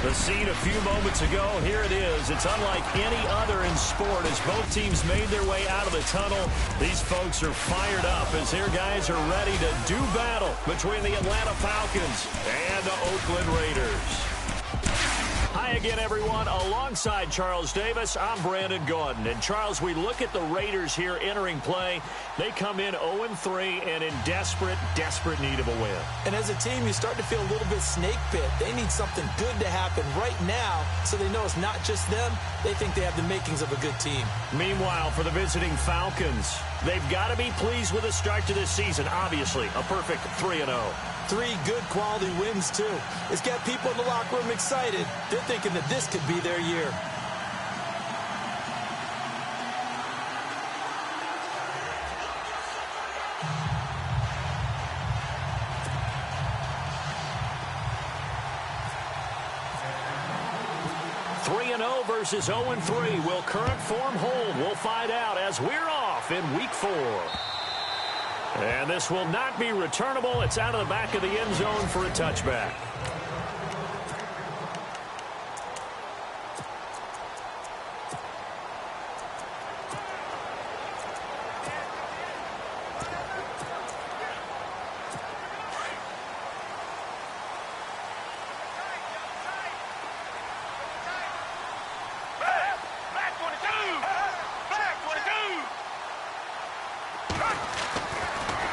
The scene a few moments ago, here it is. It's unlike any other in sport as both teams made their way out of the tunnel. These folks are fired up as their guys are ready to do battle between the Atlanta Falcons and the Oakland Raiders. Hi again, everyone. Alongside Charles Davis, I'm Brandon Gaudin. And, Charles, we look at the Raiders here entering play. They come in 0-3 and in desperate need of a win. And as a team, you start to feel a little bit snake bit. They need something good to happen right now so they know it's not just them. They think they have the makings of a good team. Meanwhile, for the visiting Falcons, they've got to be pleased with the start to this season. Obviously, a perfect 3-0. 3 good quality wins, too. It's got people in the locker room excited. They're thinking that this could be their year. Versus 0-3. Will current form hold? We'll find out as we're off in Week 4. And this will not be returnable. It's out of the back of the end zone for a touchback.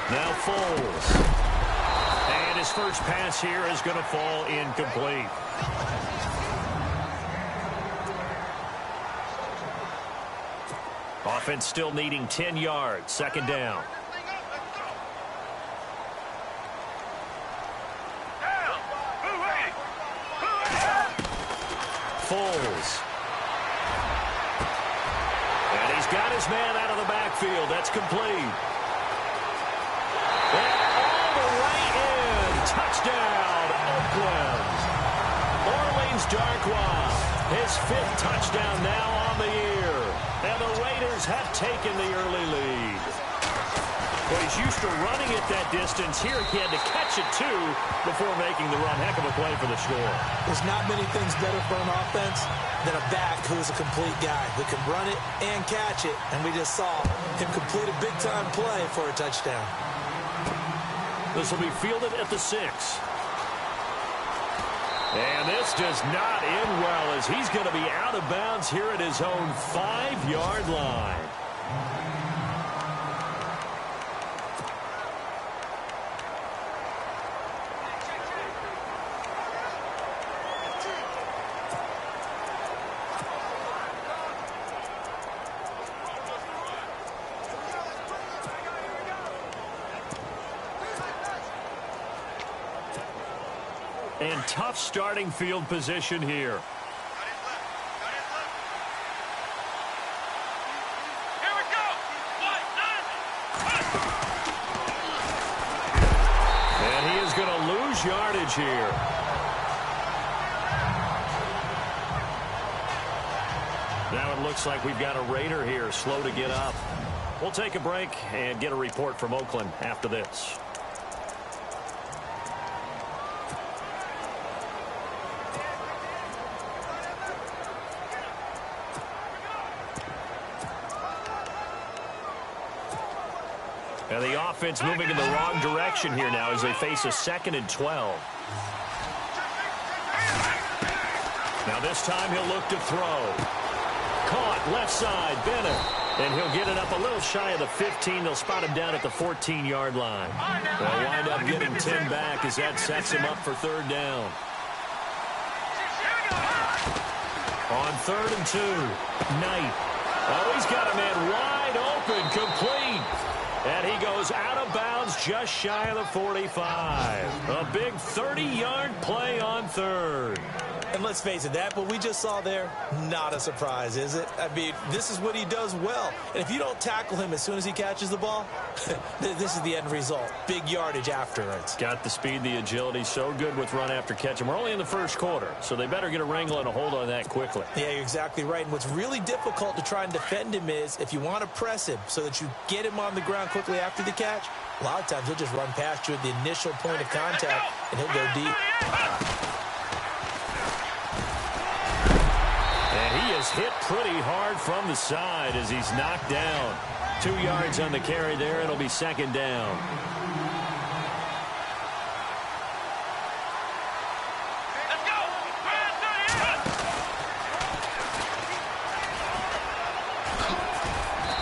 Now Foles. And his first pass here is going to fall incomplete. Offense still needing 10 yards. Second down. Foles. And he's got his man out of the backfield. That's complete. And all the way in. Touchdown, Oakland. Orleans Darkwa, his 5th touchdown now on the year. And the Raiders have taken the early lead. Well, he's used to running it that distance. Here he had to catch it, too, before making the run. Heck of a play for the score. There's not many things better for an offense than a back who's a complete guy who can run it and catch it. And we just saw him complete a big-time play for a touchdown. This will be fielded at the 6. And this does not end well as he's going to be out of bounds here at his own 5-yard line. And tough starting field position here. Here we go. And he is going to lose yardage here. Now it looks like we've got a Raider here slow to get up. We'll take a break and get a report from Oakland after this. And the offense moving in the wrong direction here now as they face a 2nd and 12. Now this time he'll look to throw. Caught left side, Bennett. And he'll get it up a little shy of the 15. They'll spot him down at the 14-yard line. They'll wind up getting 10 back as that sets him up for 3rd down. On 3rd and 2, Knight. Oh, he's got a man wide open, complete. And he goes out of bounds just shy of the 45. A big 30-yard play on 3rd. And let's face it, that what we just saw there, not a surprise, is it? I mean, this is what he does well. And if you don't tackle him as soon as he catches the ball, this is the end result. Big yardage afterwards. Got the speed, the agility, so good with run after catch. And we're only in the 1st quarter, so they better get a wrangle and a hold on that quickly. Yeah, you're exactly right. And what's really difficult to try and defend him is if you want to press him so that you get him on the ground quickly after the catch, a lot of times he'll just run past you at the initial point of contact, and he'll go deep. hit pretty hard from the side as he's knocked down. 2 yards on the carry there. It'll be second down.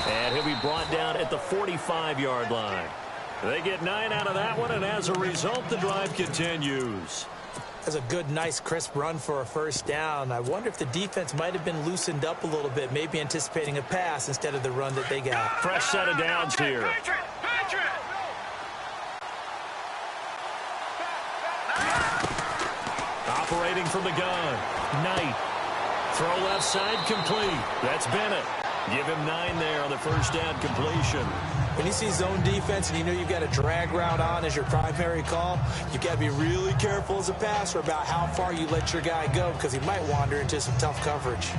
And he'll be brought down at the 45-yard line. They get 9 out of that one, and as a result, the drive continues. That's a good, nice, crisp run for a first down. I wonder if the defense might have been loosened up a little bit, maybe anticipating a pass instead of the run that they got. Fresh set of downs here. Operating from the gun. Knight. Throw left side complete. That's Bennett. Give him 9 there on the first down completion. When you see zone defense and you know you've got a drag route on as your primary call, you've got to be really careful as a passer about how far you let your guy go because he might wander into some tough coverage.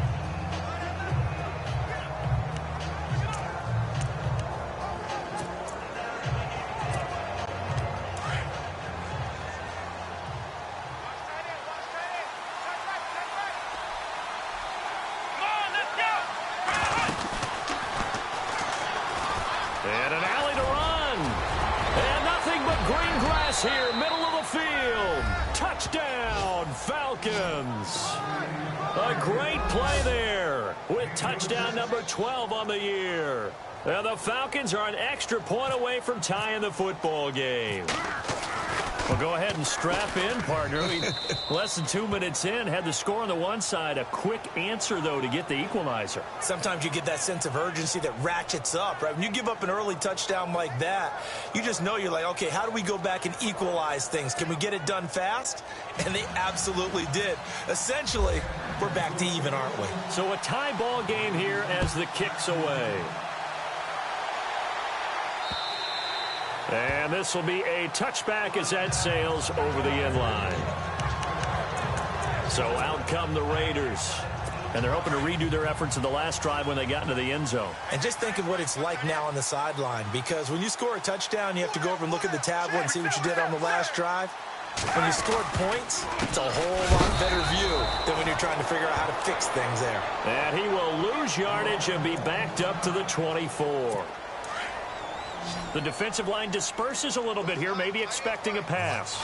And an alley to run. And nothing but green grass here, middle of the field. Touchdown, Falcons. A great play there with touchdown number 12 on the year. And the Falcons are an extra point away from tying the football game. Well, go ahead and strap in, partner. Less than 2 minutes in, had the score on the one side. A quick answer, though, to get the equalizer. Sometimes you get that sense of urgency that ratchets up, right? When you give up an early touchdown like that, you just know you're like, okay, how do we go back and equalize things? Can we get it done fast? And they absolutely did. Essentially, we're back to even, aren't we? So a tie ball game here as the kick's away. And this will be a touchback as that sails over the end line. So out come the Raiders. And they're hoping to redo their efforts in the last drive when they got into the end zone. And just think of what it's like now on the sideline. Because when you score a touchdown, you have to go over and look at the tablet and see what you did on the last drive. When you scored points, it's a whole lot better view than when you're trying to figure out how to fix things there. And he will lose yardage and be backed up to the 24. The defensive line disperses a little bit here, maybe expecting a pass.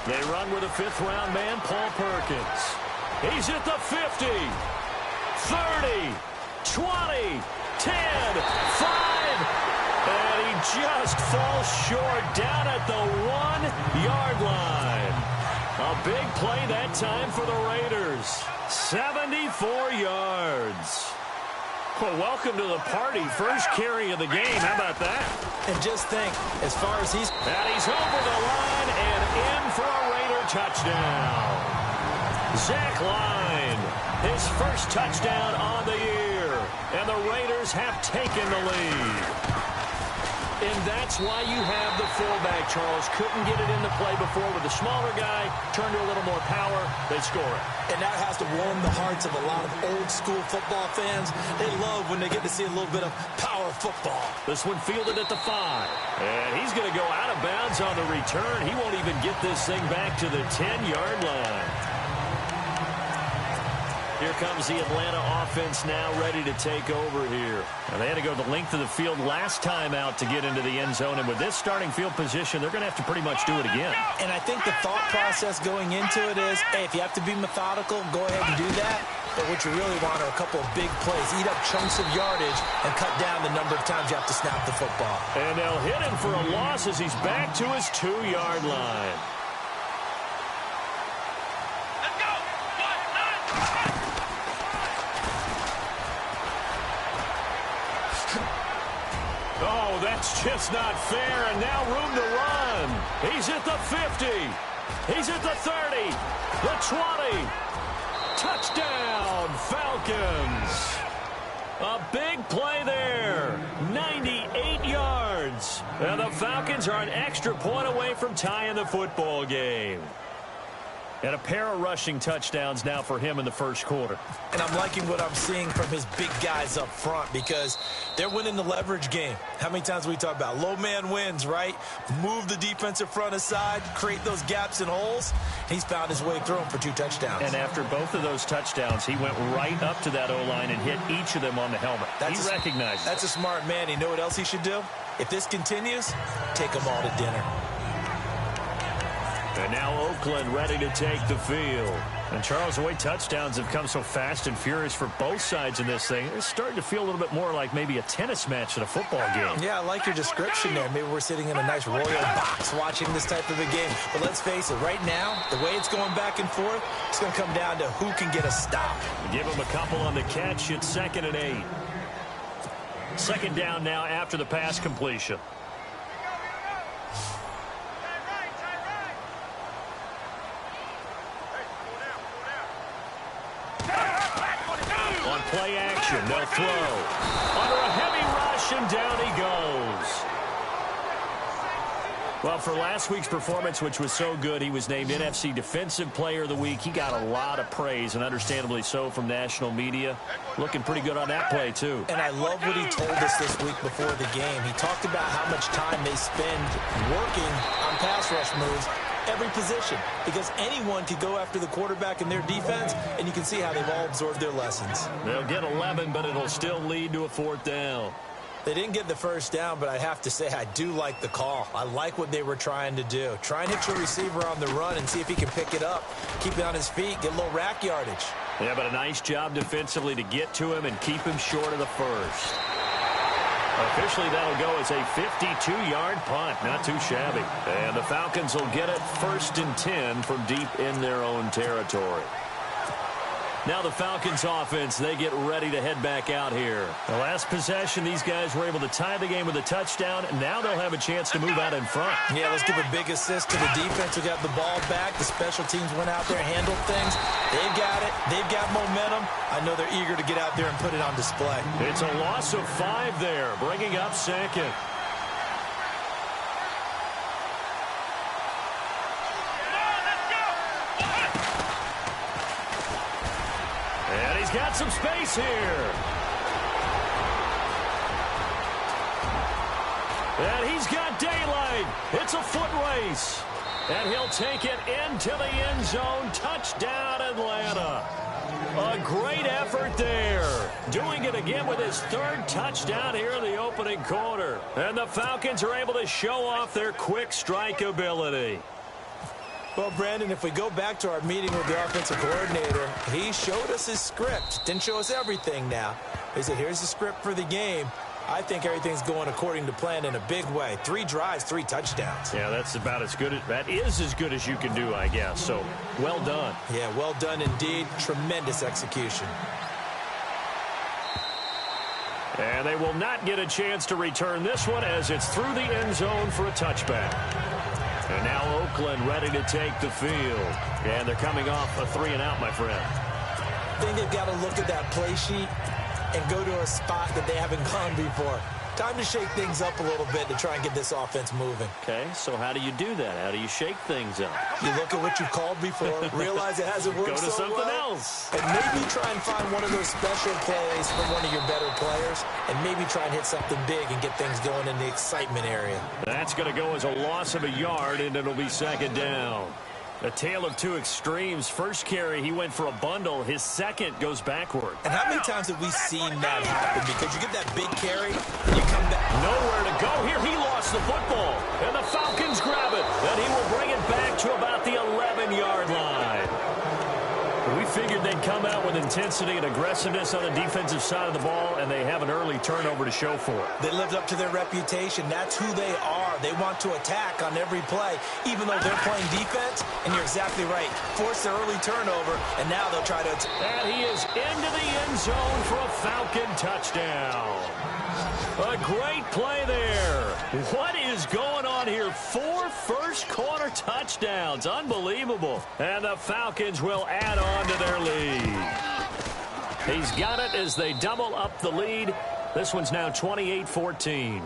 They run with a fifth-round man, Paul Perkins. He's at the 50, 30, 20, 10, 5, and he just falls short down at the 1-yard line. A big play that time for the Raiders. 74 yards. Well, welcome to the party. First carry of the game. How about that? And just think, as far as he's over the line and in for a Raider touchdown. Zach Line, his first touchdown on the year. And the Raiders have taken the lead. And that's why you have the fullback, Charles. Couldn't get it into play before with the smaller guy. Turned to a little more power. They score it. And that has to warm the hearts of a lot of old-school football fans. They love when they get to see a little bit of power football. This one fielded at the 5. And he's going to go out of bounds on the return. He won't even get this thing back to the 10-yard line. Here comes the Atlanta offense now ready to take over here. And they had to go the length of the field last time out to get into the end zone. And with this starting field position, they're going to have to pretty much do it again. And I think the thought process going into it is, hey, if you have to be methodical, go ahead and do that. But what you really want are a couple of big plays. Eat up chunks of yardage and cut down the number of times you have to snap the football. And they'll hit him for a loss as he's back to his 2-yard line. Oh, that's just not fair, and now room to run. He's at the 50. He's at the 30. The 20. Touchdown, Falcons. A big play there. 98 yards. And the Falcons are an extra point away from tying the football game. And a pair of rushing touchdowns now for him in the first quarter. And I'm liking what I'm seeing from his big guys up front because they're winning the leverage game. How many times we talk about low man wins, right? Move the defensive front aside, create those gaps and holes. He's found his way through them for 2 touchdowns. And after both of those touchdowns, he went right up to that O-line and hit each of them on the helmet. He recognizes That's a smart man. You know what else he should do? If this continues, take them all to dinner. And now Oakland ready to take the field. And Charles, the way touchdowns have come so fast and furious for both sides in this thing, it's starting to feel a little bit more like maybe a tennis match than a football game. Yeah, I like your description there. Maybe we're sitting in a nice royal box watching this type of a game. But let's face it, right now, the way it's going back and forth, it's going to come down to who can get a stop. Give him a couple on the catch. It's 2nd and 8. 2nd down now after the pass completion. On play action, no throw. Under a heavy rush, and down he goes. Well, for last week's performance, which was so good, he was named NFC Defensive Player of the Week. He got a lot of praise, and understandably so, from national media. Looking pretty good on that play, too. And I love what he told us this week before the game. He talked about how much time they spend working on pass rush moves, every position, because anyone could go after the quarterback in their defense, and you can see how they've all absorbed their lessons. They'll get 11, but it'll still lead to a 4th down. They didn't get the first down, but I have to say I do like the call. I like what they were trying to do. Try and hit your receiver on the run and see if he can pick it up, keep it on his feet, get a little rack yardage. Yeah, but a nice job defensively to get to him and keep him short of the first. Officially, that'll go as a 52-yard punt. Not too shabby. And the Falcons will get it 1st and 10 from deep in their own territory. Now the Falcons offense, they get ready to head back out here. The last possession, these guys were able to tie the game with a touchdown, and now they'll have a chance to move out in front. Yeah, let's give a big assist to the defense who got the ball back. The special teams went out there, handled things. They've got it. They've got momentum. I know they're eager to get out there and put it on display. It's a loss of 5 there, bringing up 2nd. And he's got some space here. And he's got daylight. It's a foot race. And he'll take it into the end zone. Touchdown, Atlanta. A great effort there. Doing it again with his 3rd touchdown here in the opening quarter. And the Falcons are able to show off their quick strike ability. Well, Brandon, if we go back to our meeting with the offensive coordinator, he showed us his script. Didn't show us everything now. He said, here's the script for the game. I think everything's going according to plan in a big way. 3 drives, 3 touchdowns. Yeah, that's about as good. That is as good as you can do, I guess. So, well done. Yeah, well done indeed. Tremendous execution. And they will not get a chance to return this one as it's through the end zone for a touchback. And now Oakland ready to take the field. And they're coming off a 3-and-out, my friend. I think they've got to look at that play sheet and go to a spot that they haven't gone before. Time to shake things up a little bit to try and get this offense moving. Okay, so how do you do that? How do you shake things up? You look at what you called before, realize it hasn't worked Go to so something well, else. and maybe try and find one of those special plays from one of your better players, and maybe try and hit something big and get things going in the excitement area. That's going to go as a loss of a yard, and it'll be 2nd down. A tale of 2 extremes. First carry, he went for a bundle. His second goes backward. And how many times have we seen that happen? Because you get that big carry, and you come back. Nowhere to go here. He lost the football. And the Falcons grab it. And he will bring it back to about the 11-yard line. We figured they'd come out with intensity and aggressiveness on the defensive side of the ball, and they have an early turnover to show for it. They lived up to their reputation. That's who they are. They want to attack on every play, even though they're playing defense. And you're exactly right. Force the early turnover, and now they'll try to attack. And he is into the end zone for a Falcon touchdown. A great play there. What is going on here? 4 first-quarter touchdowns. Unbelievable. And the Falcons will add on to their lead. He's got it as they double up the lead. This one's now 28-14.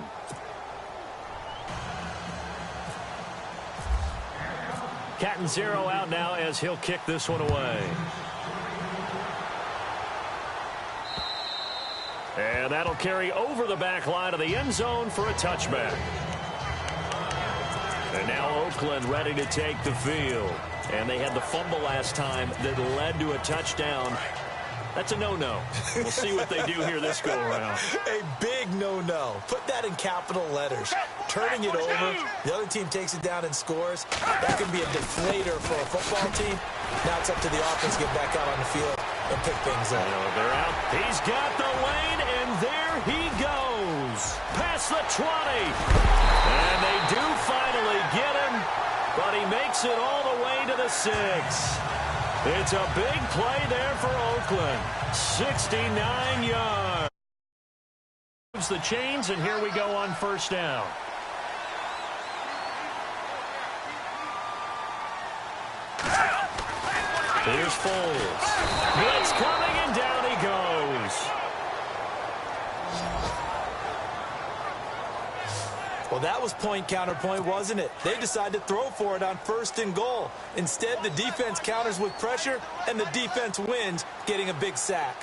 Cat and zero out now as he'll kick this one away. And that'll carry over the back line of the end zone for a touchback. And now Oakland ready to take the field. And they had the fumble last time that led to a touchdown. That's a no-no. We'll see what they do here this go-around. A big no-no. Put that in capital letters. Turning it over, the other team takes it down and scores. That can be a deflator for a football team. Now it's up to the offense to get back out on the field and pick things up. They're out. He's got the lane, and there he goes. Past the 20. And they do finally get him, but he makes it all the way to the 6. It's a big play there for Oakland. 69 yards. Moves the chains, and here we go on first down. Here's Foles. Blitz coming, and down he goes. Well, that was point counterpoint, wasn't it? They decided to throw for it on 1st and goal. Instead, the defense counters with pressure, and the defense wins, getting a big sack.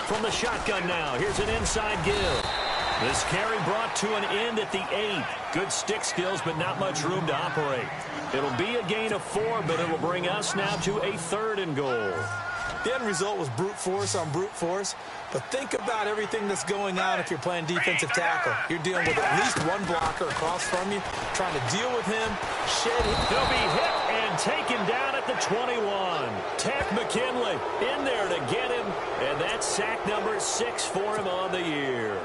From the shotgun now, here's an inside give. This carry brought to an end at the 8. Good stick skills, but not much room to operate. It'll be a gain of 4, but it'll bring us now to a 3rd and goal. The end result was brute force on brute force. But think about everything that's going on if you're playing defensive tackle. You're dealing with at least one blocker across from you, trying to deal with him, shed him. He'll be hit and taken down at the 21. Tack McKinley in there to get him, and that's sack number 6 for him on the year.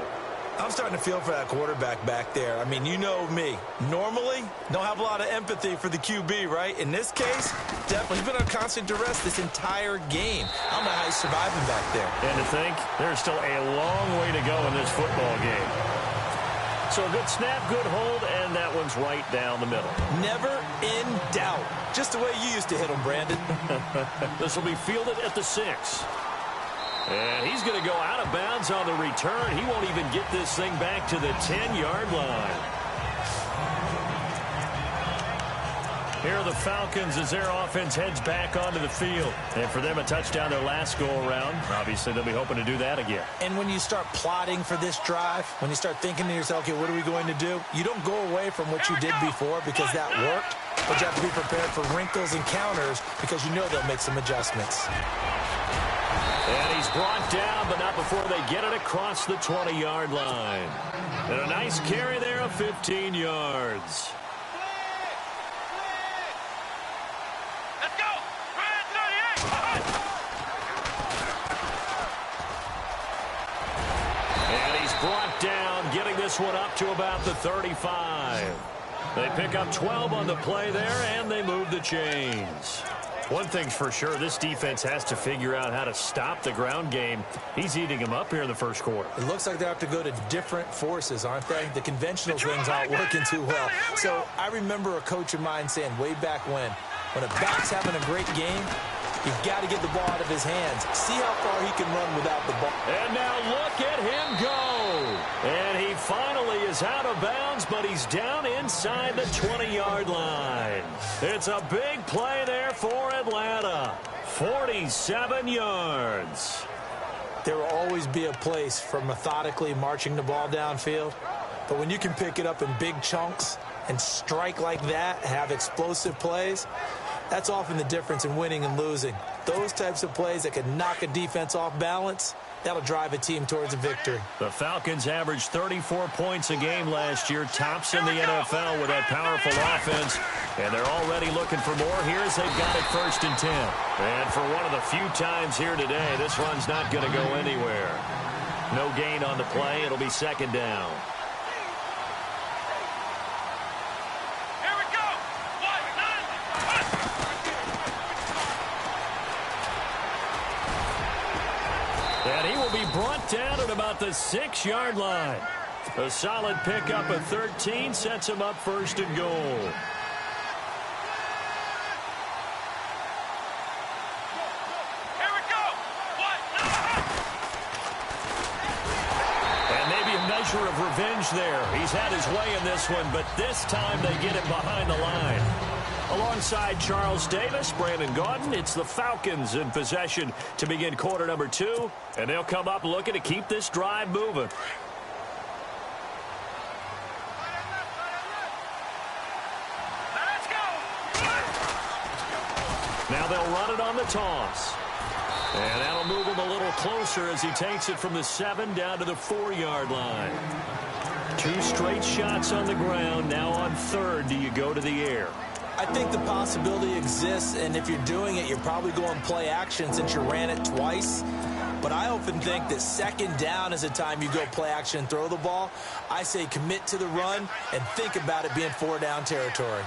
I'm starting to feel for that quarterback back there. I mean, you know me. Normally, don't have a lot of empathy for the QB, right? In this case, definitely. He's been on constant duress this entire game. I don't know how he's surviving back there. And to think, there's still a long way to go in this football game. So a good snap, good hold, and that one's right down the middle. Never in doubt. Just the way you used to hit him, Brandon. This will be fielded at the 6. And he's going to go out of bounds on the return. He won't even get this thing back to the 10-yard line. Here are the Falcons as their offense heads back onto the field. And for them, a touchdown their last go-around. Obviously, they'll be hoping to do that again. And when you start plotting for this drive, when you start thinking to yourself, okay, what are we going to do? You don't go away from what you did before because that worked. But you have to be prepared for wrinkles and counters because you know they'll make some adjustments. And he's brought down, but not before they get it across the 20-yard line. And a nice carry there of 15 yards. Let's go! And he's brought down, getting this one up to about the 35. They pick up 12 on the play there, and they move the chains. One thing's for sure, this defense has to figure out how to stop the ground game. He's eating them up here in the first quarter. It looks like they have to go to different forces, aren't they? The conventional things aren't working too well. So I remember a coach of mine saying way back when a back's having a great game, you've got to get the ball out of his hands. See how far he can run without the ball. And now look at him go. And he finally is out of bounds, but he's down inside the 20-yard line. It's a big play there for Atlanta. 47 yards. There will always be a place for methodically marching the ball downfield. But when you can pick it up in big chunks and strike like that, have explosive plays, that's often the difference in winning and losing. Those types of plays that can knock a defense off balance, that'll drive a team towards a victory. The Falcons averaged 34 points a game last year, tops in the NFL with that powerful offense. And they're already looking for more here as they've got it 1st and 10. And for one of the few times here today, this run's not going to go anywhere. No gain on the play. It'll be 2nd down. And he will be brought down at about the 6-yard line. A solid pickup of 13 sets him up 1st and goal. measure of revenge there. He's had his way in this one, but this time they get him behind the line. Alongside Charles Davis, Brandon Gaudin, it's the Falcons in possession to begin quarter number 2, and they'll come up looking to keep this drive moving. Let's go. Now they'll run it on the toss. And that'll move him a little closer as he takes it from the 7 down to the 4-yard line. 2 straight shots on the ground. Now on 3rd, do you go to the air? I think the possibility exists, and if you're doing it, you're probably going play action since you ran it twice. But I often think that 2nd down is the time you go play action and throw the ball. I say commit to the run and think about it being 4-down territory.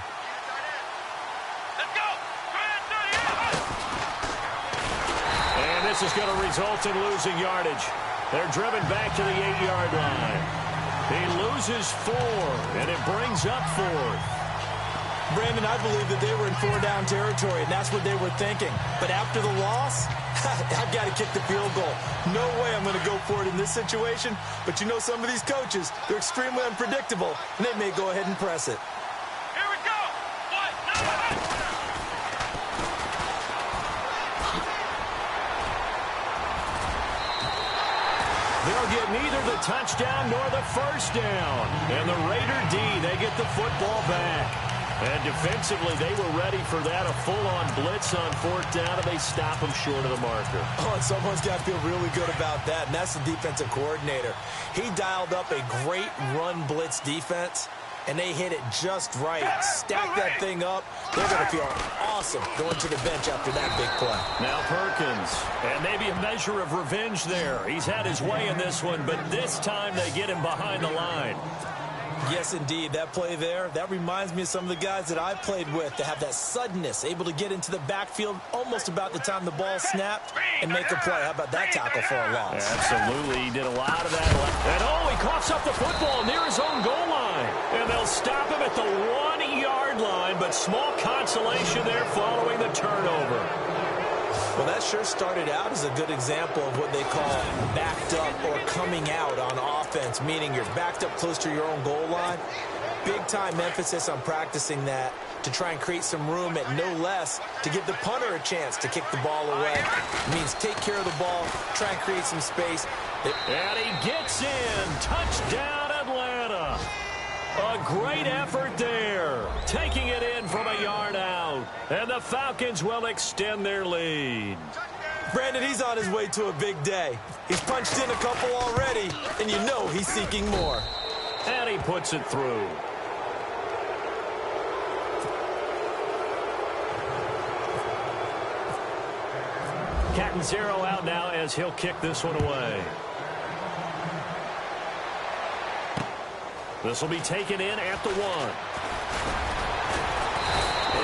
Let's go. And this is going to result in losing yardage. They're driven back to the 8-yard line. He loses 4, and it brings up 4th. Brandon, I believe that they were in 4-down territory, and that's what they were thinking. But after the loss, I've got to kick the field goal. No way I'm going to go for it in this situation. But you know some of these coaches, they're extremely unpredictable, and they may go ahead and press it. Here we go. 1, 2, 3. They'll get neither the touchdown nor the 1st down. And the Raider D, they get the football back. And defensively, they were ready for that, a full-on blitz on 4th down, and they stop him short of the marker. Oh, and someone's got to feel really good about that, and that's the defensive coordinator. He dialed up a great run blitz defense, and they hit it just right. Stack that thing up. They're going to feel awesome going to the bench after that big play. Now Perkins, and maybe a measure of revenge there. He's had his way in this one, but this time they get him behind the line. Yes, indeed. That play there, that reminds me of some of the guys that I played with that have that suddenness, able to get into the backfield almost about the time the ball snapped and make a play. How about that tackle for a loss? Absolutely. He did a lot of that. And he coughs up the football near his own goal line. And they'll stop him at the 1-yard line, but small consolation there following the turnover. Well, that sure started out as a good example of what they call backed up or coming out on offense, meaning you're backed up close to your own goal line. Big-time emphasis on practicing that to try and create some room at no less to give the punter a chance to kick the ball away. It means take care of the ball, try and create some space. And he gets in. Touchdown, Atlanta. A great effort there, taking it in from a yard out. And the Falcons will extend their lead. Brandon, he's on his way to a big day. He's punched in a couple already, and you know he's seeking more. And he puts it through. Cat and 0 out now as he'll kick this one away. This will be taken in at the 1.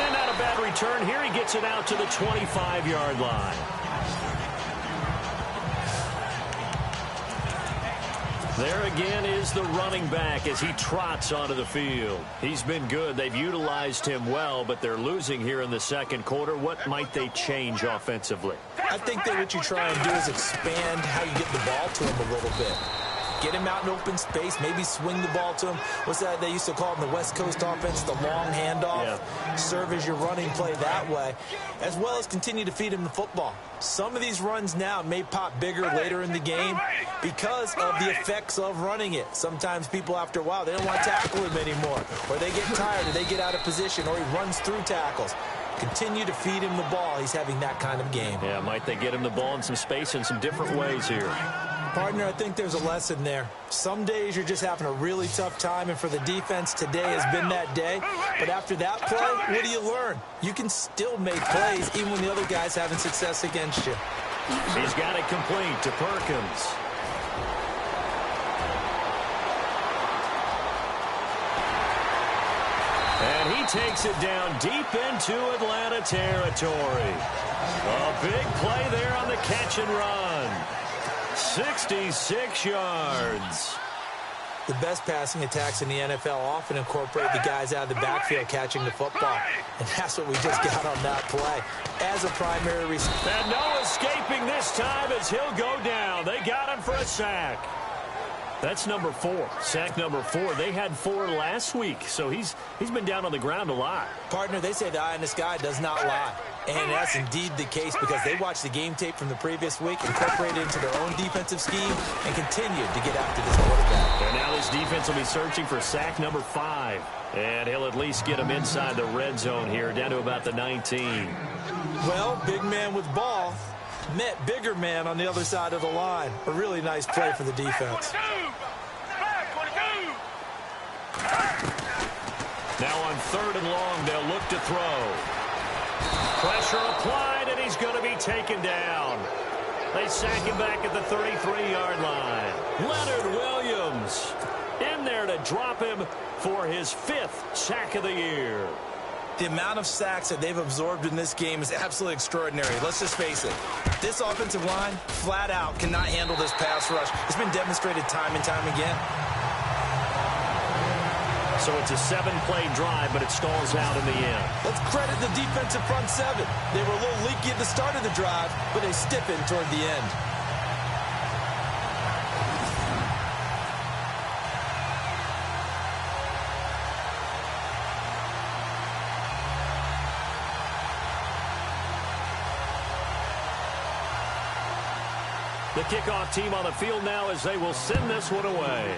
And not a bad return here. He gets it out to the 25-yard line. There again is the running back as he trots onto the field. He's been good. They've utilized him well, but they're losing here in the 2nd quarter. What might they change offensively? I think that what you try and do is expand how you get the ball to him a little bit. Get him out in open space, maybe swing the ball to him. What's that they used to call in the West Coast offense, the long handoff? Yeah. Serve as your running play that way, as well as continue to feed him the football. Some of these runs now may pop bigger later in the game because of the effects of running it. Sometimes people, after a while, they don't want to tackle him anymore, or they get tired, or they get out of position, or he runs through tackles. Continue to feed him the ball. He's having that kind of game. Yeah, might they get him the ball in some space in some different ways here? Partner, I think there's a lesson there. Some days you're just having a really tough time, and for the defense, today has been that day. But after that play, what do you learn? You can still make plays even when the other guy's having success against you. He's got it complete to Perkins. And he takes it down deep into Atlanta territory. A big play there on the catch and run. 66 yards. The best passing attacks in the NFL often incorporate the guys out of the backfield catching the football. And that's what we just got on that play as a primary receiver. And no escaping this time as he'll go down. They got him for a sack. That's number 4. Sack number 4. They had 4 last week, so he's been down on the ground a lot. Partner, they say the eye in the sky does not lie. And that's indeed the case because they watched the game tape from the previous week, incorporated it into their own defensive scheme, and continued to get after this quarterback. And now this defense will be searching for sack number 5. And he'll at least get him inside the red zone here, down to about the 19. Well, big man with ball met bigger man on the other side of the line. A really nice play for the defense. Now on 3rd and long, they'll look to throw. Pressure applied, and he's going to be taken down. They sack him back at the 33-yard line. Leonard Williams in there to drop him for his 5th sack of the year. The amount of sacks that they've absorbed in this game is absolutely extraordinary. Let's just face it. This offensive line, flat out, cannot handle this pass rush. It's been demonstrated time and time again. So it's a 7-play drive, but it stalls out in the end. Let's credit the defensive front 7. They were a little leaky at the start of the drive, but they stiffened toward the end. The kickoff team on the field now as they will send this one away.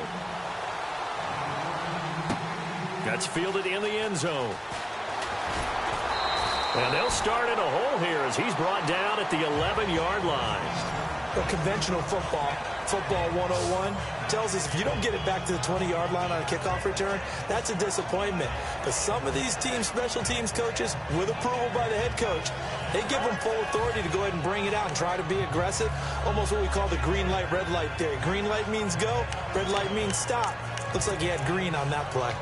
That's fielded in the end zone. And they'll start in a hole here as he's brought down at the 11-yard line. Well, conventional football 101, tells us if you don't get it back to the 20-yard line on a kickoff return, that's a disappointment. But some of these teams, special teams coaches, with approval by the head coach, they give them full authority to go ahead and bring it out and try to be aggressive. Almost what we call the green light, red light theory. Green light means go, red light means stop. Looks like he had green on that play.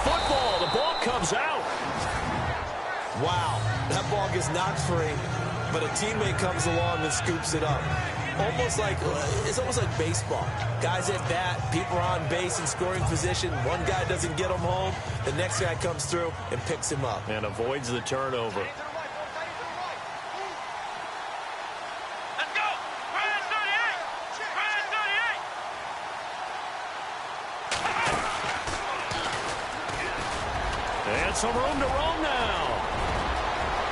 Football, the ball comes out. Wow, that ball gets knocked free, but a teammate comes along and scoops it up. It's almost like baseball. Guys at bat, people are on base in scoring position. One guy doesn't get him home. The next guy comes through and picks him up. And avoids the turnover. And some room to roam now.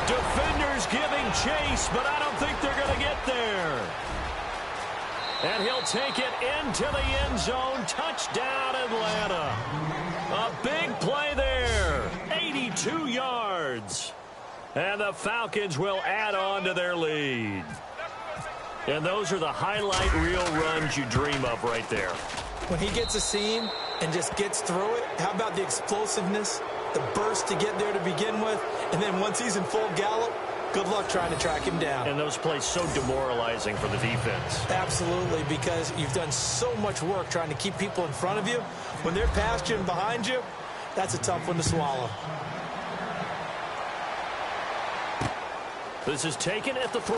Defenders giving chase, but I don't think they're going to get there. And he'll take it into the end zone. Touchdown, Atlanta. A big play there. 82 yards. And the Falcons will add on to their lead. And those are the highlight reel runs you dream of right there. When he gets a seam and just gets through it, how about the explosiveness? The burst to get there to begin with, and then once he's in full gallop, good luck trying to track him down. And those plays so demoralizing for the defense. Absolutely, because you've done so much work trying to keep people in front of you. When they're past you and behind you, that's a tough one to swallow. This is taken at the 3.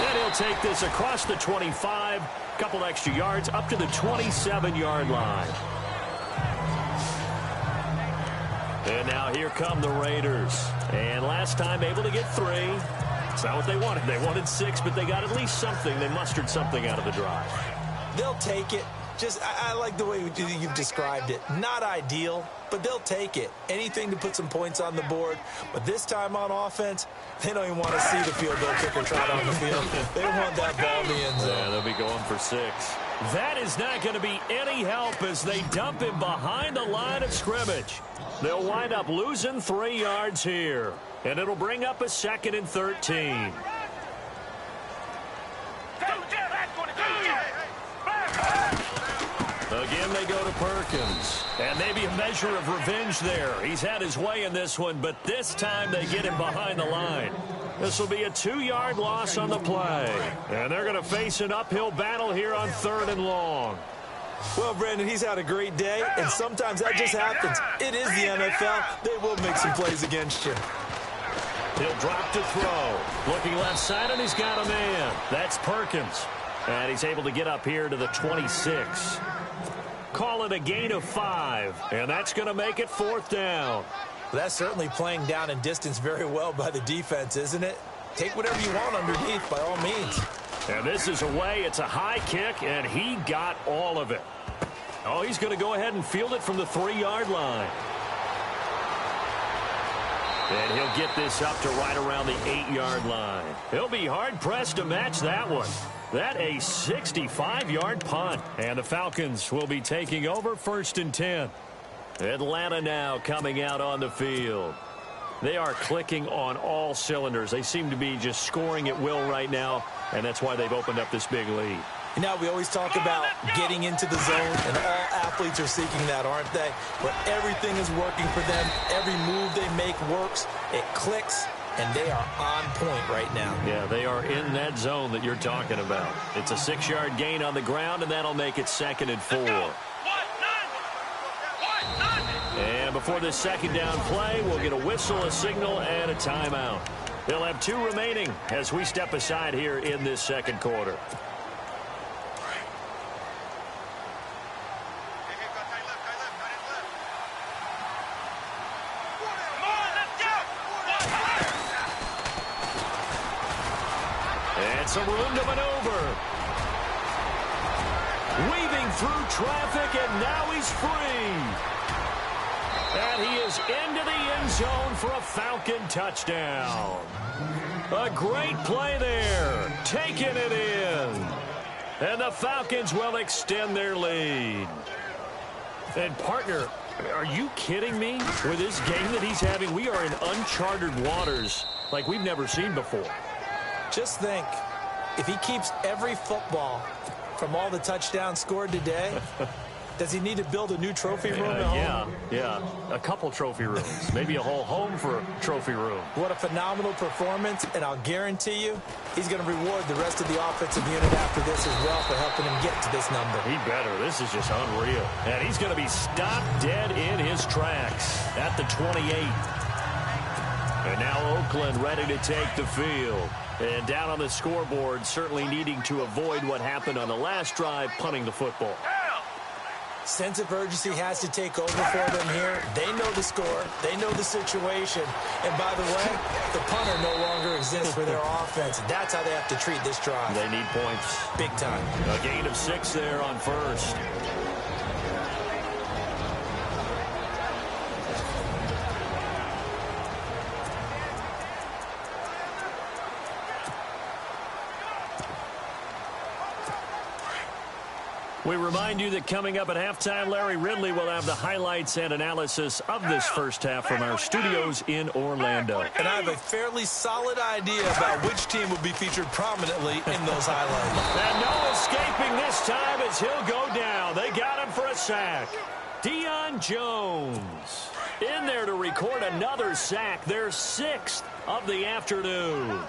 And he'll take this across the 25, couple extra yards, up to the 27-yard line. And now here come the Raiders. And last time able to get 3. It's not what they wanted. They wanted 6, but they got at least something. They mustered something out of the drive. They'll take it. I like the way you've described it. Not ideal, but they'll take it. Anything to put some points on the board. But this time on offense, they don't even want to see the field goal kicker trot on the field. They want that ball in the end zone. Yeah, they'll be going for 6. That is not going to be any help as they dump him behind the line of scrimmage. They'll wind up losing 3 yards here. And it'll bring up a 2nd and 13. Again, they go to Perkins. And maybe a measure of revenge there. He's had his way in this one, but this time they get him behind the line. This will be a 2-yard loss on the play. And they're going to face an uphill battle here on 3rd and long. Well, Brandon, he's had a great day, and sometimes that just happens. It is the NFL. They will make some plays against you. He'll drop to throw. Looking left side, and he's got a man. That's Perkins. And he's able to get up here to the 26. Call it a gain of 5. And that's going to make it 4th down. That's certainly playing down and distance very well by the defense, isn't it? Take whatever you want underneath by all means. And this is away. It's a high kick, and he got all of it. Oh, he's going to go ahead and field it from the 3-yard line. And he'll get this up to right around the 8-yard line. He'll be hard-pressed to match that one. That a 65-yard punt. And the Falcons will be taking over 1st and 10. Atlanta now coming out on the field. They are clicking on all cylinders. They seem to be just scoring at will right now, and that's why they've opened up this big lead. You know, we always talk about getting into the zone, and all athletes are seeking that, aren't they? Where everything is working for them. Every move they make works. It clicks, and they are on point right now. Yeah, they are in that zone that you're talking about. It's a 6-yard gain on the ground, and that'll make it 2nd and 4. And before this 2nd down play, we'll get a whistle, a signal, and a timeout. They'll have 2 remaining as we step aside here in this 2nd quarter. And some room to maneuver. Weaving through traffic, and now he's free. And he is into the end zone for a Falcon touchdown. A great play there. Taking it in. And the Falcons will extend their lead. And, partner, are you kidding me? With this game that he's having, we are in uncharted waters like we've never seen before. Just think, if he keeps every football from all the touchdowns scored today, does he need to build a new trophy room at home? Yeah. A couple trophy rooms. Maybe a whole home for a trophy room. What a phenomenal performance, and I'll guarantee you he's going to reward the rest of the offensive unit after this as well for helping him get to this number. He better. This is just unreal. And he's going to be stopped dead in his tracks at the 28. And now Oakland ready to take the field. And down on the scoreboard, certainly needing to avoid what happened on the last drive, punting the football. Sense of urgency has to take over for them here. They know the score. They know the situation. And by the way, the punter no longer exists for their offense. That's how they have to treat this drive. They need points. Big time. A gain of 6 there on 1st. We remind you that coming up at halftime, Larry Ridley will have the highlights and analysis of this first half from our studios in Orlando. And I have a fairly solid idea about which team will be featured prominently in those highlights. And no escaping this time as he'll go down. They got him for a sack. Deion Jones in there to record another sack, their 6th of the afternoon.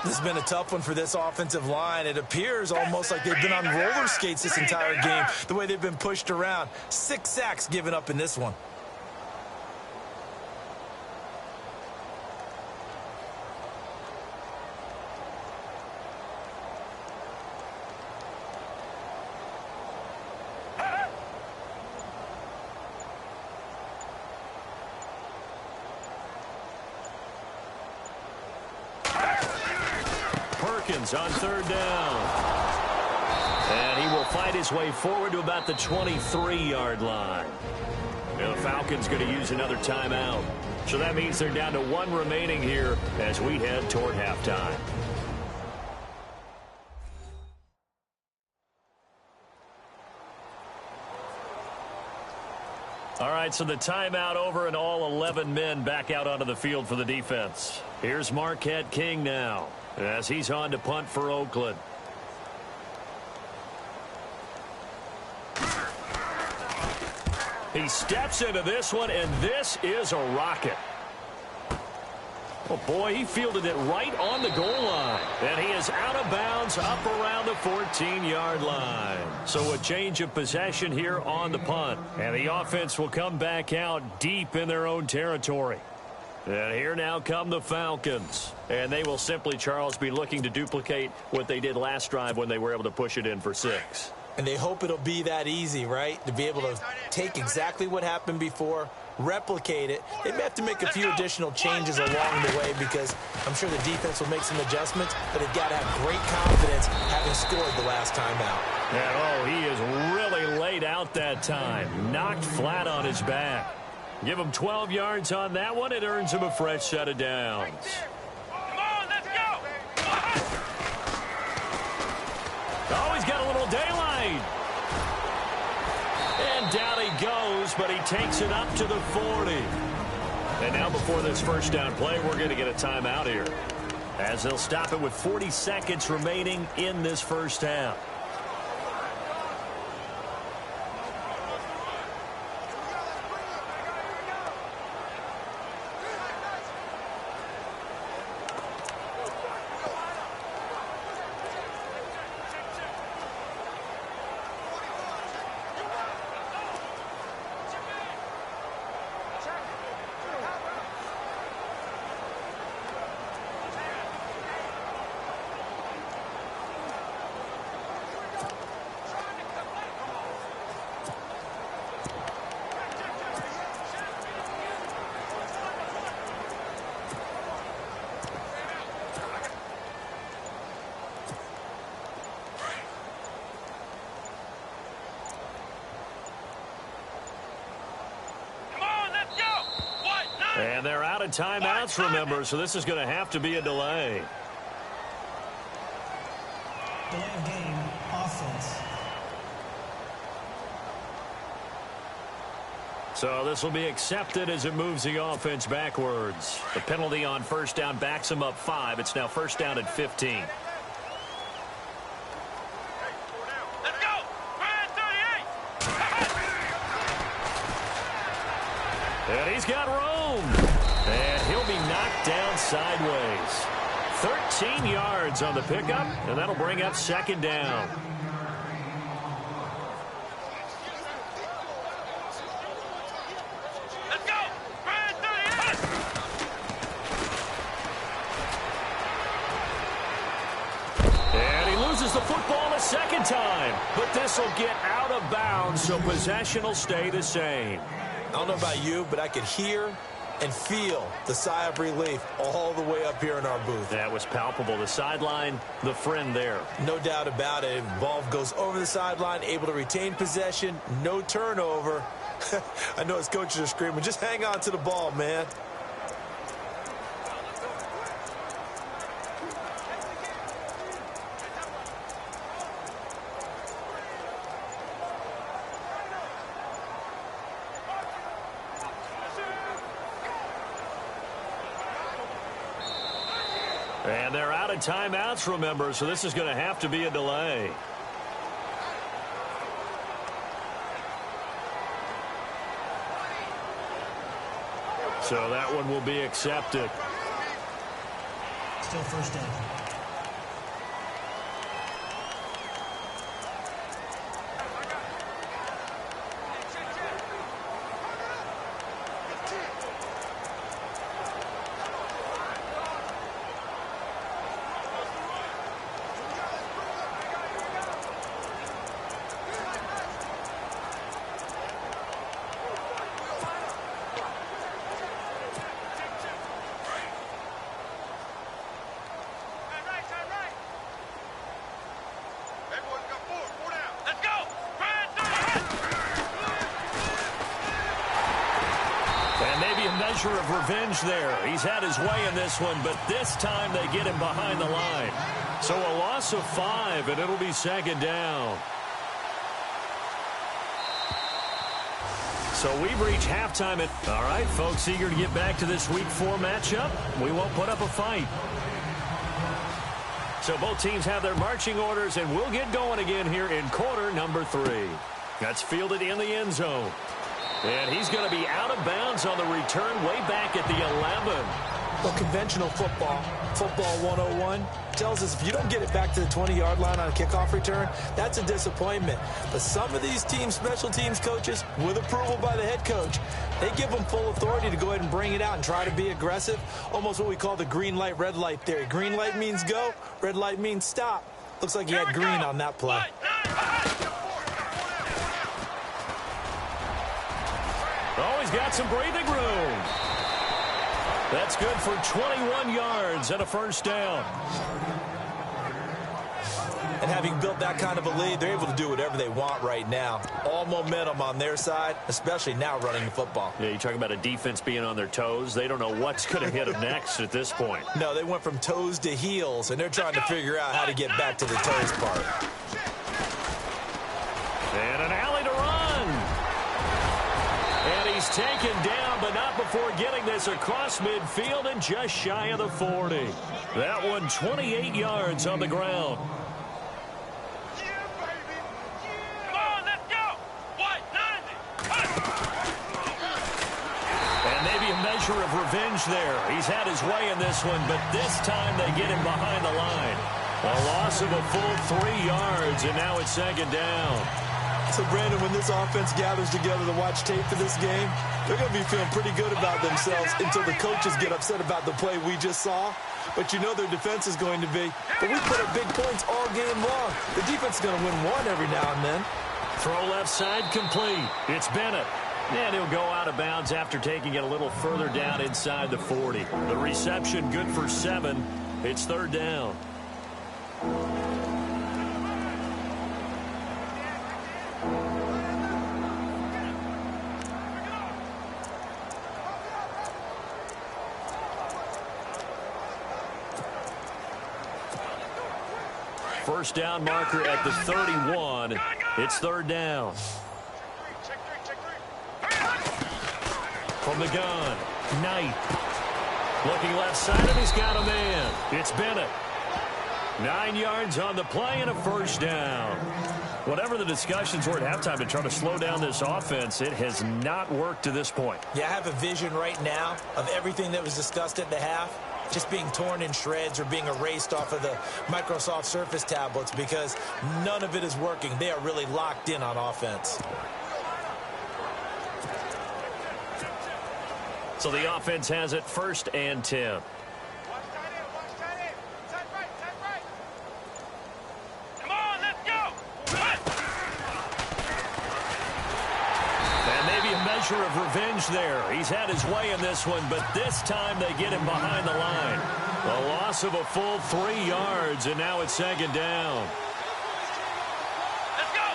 This has been a tough one for this offensive line. It appears almost like they've been on roller skates this entire game, the way they've been pushed around. 6 sacks given up in this one. On 3rd down. And he will fight his way forward to about the 23-yard line. Now the Falcons going to use another timeout. So that means they're down to 1 remaining here as we head toward halftime. All right, so the timeout over and all 11 men back out onto the field for the defense. Here's Marquette King now, as he's on to punt for Oakland. He steps into this one, and this is a rocket. Oh, boy, he fielded it right on the goal line. And he is out of bounds up around the 14-yard line. So a change of possession here on the punt. And the offense will come back out deep in their own territory. And here now come the Falcons. And they will simply, Charles, be looking to duplicate what they did last drive when they were able to push it in for 6. And they hope it'll be that easy, right? To be able to take exactly what happened before, replicate it. They may have to make a few additional changes along the way because I'm sure the defense will make some adjustments, but they've got to have great confidence having scored the last time out. And, oh, he is really laid out that time. Knocked flat on his back. Give him 12 yards on that one. It earns him a fresh set of downs. Come on, let's go. Oh, he's got a little daylight. And down he goes, but he takes it up to the 40. And now before this first down play, we're going to get a timeout here, as they'll stop it with 40 seconds remaining in this first half. And they're out of timeouts, remember, so this is going to have to be a delay. Delay of game, offense. So this will be accepted as it moves the offense backwards. The penalty on first down backs them up 5. It's now first down at 15. Let's go. Ryan 38. And he's got room. And he'll be knocked down sideways. 13 yards on the pickup, and that'll bring up second down. Let's go. Ryan 38. And he loses the football a second time. But this will get out of bounds, so possession will stay the same. I don't know about you, but I could hear and feel the sigh of relief all the way up here in our booth. That was palpable. The sideline, the friend there. No doubt about it. Ball goes over the sideline, able to retain possession, no turnover. I know his coaches are screaming, just hang on to the ball, man. And they're out of timeouts, remember, so this is going to have to be a delay. So that one will be accepted. Still first down. Of revenge there. He's had his way in this one, but this time they get him behind the line. So a loss of 5, and it'll be second down. So we've reached halftime. All right, folks, eager to get back to this Week 4 matchup. We won't put up a fight. So both teams have their marching orders, and we'll get going again here in quarter number 3. That's fielded in the end zone. And he's going to be out of bounds on the return way back at the 11. Well, conventional football 101, tells us if you don't get it back to the 20-yard line on a kickoff return, that's a disappointment. But some of these teams, special teams coaches, with approval by the head coach, they give them full authority to go ahead and bring it out and try to be aggressive, almost what we call the green light, red light theory. Green light means go, red light means stop. Looks like he had green on that play. Oh, he's got some breathing room. That's good for 21 yards and a first down. And having built that kind of a lead, they're able to do whatever they want right now. All momentum on their side, especially now running the football. Yeah, you talk about a defense being on their toes. They don't know what's going to hit them next at this point. No, they went from toes to heels, and they're trying to figure out how to get back to the toes part. And an alley to run. And he's taken down, but not before getting this across midfield and just shy of the 40. That one 28 yards on the ground. Of revenge there. He's had his way in this one, but this time they get him behind the line. A loss of a full 3 yards, and now it's second down. So, Brandon, when this offense gathers together to watch tape for this game, they're going to be feeling pretty good about themselves until the coaches get upset about the play we just saw. But you know their defense is going to be. But we put up big points all game long. The defense is going to win one every now and then. Throw left side complete. It's Bennett. And he'll go out of bounds after taking it a little further down inside the 40. The reception good for 7. It's third down. First down marker at the 31. It's third down. From the gun, Knight. Looking left side, and he's got a man. It's Bennett. 9 yards on the play and a first down. Whatever the discussions were at halftime to try to slow down this offense, it has not worked to this point. Yeah, I have a vision right now of everything that was discussed at the half just being torn in shreds or being erased off of the Microsoft Surface tablets because none of it is working. They are really locked in on offense. So the offense has it first and 10. Come on, let's go. And maybe a measure of revenge there. He's had his way in this one, but this time they get him behind the line. A loss of a full 3 yards, and now it's second down. Let's go.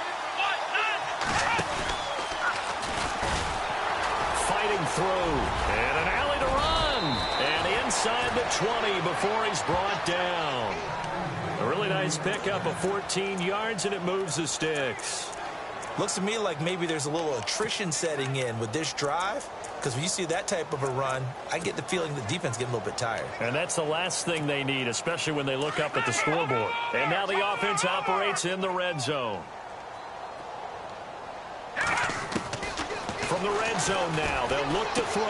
Fighting through, and an alley to run, and inside the 20 before he's brought down. A really nice pickup of 14 yards, and it moves the sticks. Looks to me like maybe there's a little attrition setting in with this drive, because when you see that type of a run, I get the feeling the defense getting a little bit tired. And that's the last thing they need, especially when they look up at the scoreboard. And now the offense operates in the red zone. From the red zone now, they'll look to throw.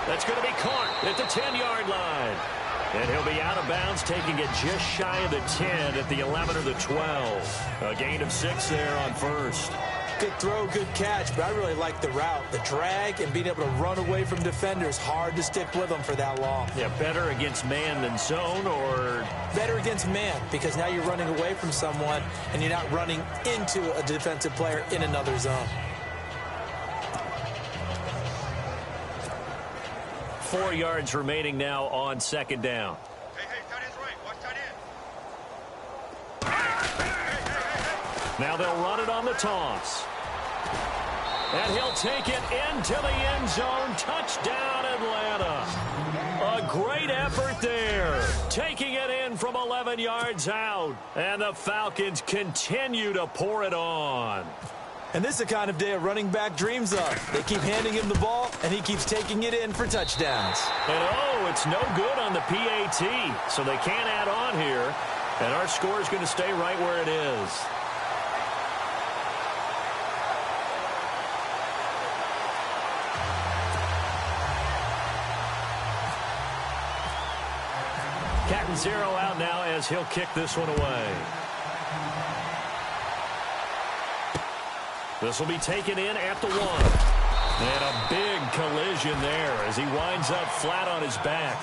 That's going to be caught at the 10-yard line. And he'll be out of bounds, taking it just shy of the 10 at the 11 or the 12. A gain of 6 there on first. Good throw, good catch, but I really like the route. The drag and being able to run away from defenders, hard to stick with them for that long. Yeah, better against man than zone, or? Better against man, because now you're running away from someone and you're not running into a defensive player in another zone. 4 yards remaining now on second down. Hey, tight end's right. Watch tight end. Now they'll run it on the toss. And he'll take it into the end zone. Touchdown, Atlanta. A great effort there. Taking it in from 11 yards out. And the Falcons continue to pour it on. And this is the kind of day a running back dreams of. They keep handing him the ball, and he keeps taking it in for touchdowns. And oh, it's no good on the PAT. So they can't add on here. And our score is going to stay right where it is. Zero out now as he'll kick this one away. This will be taken in at the 1. And a big collision there as he winds up flat on his back.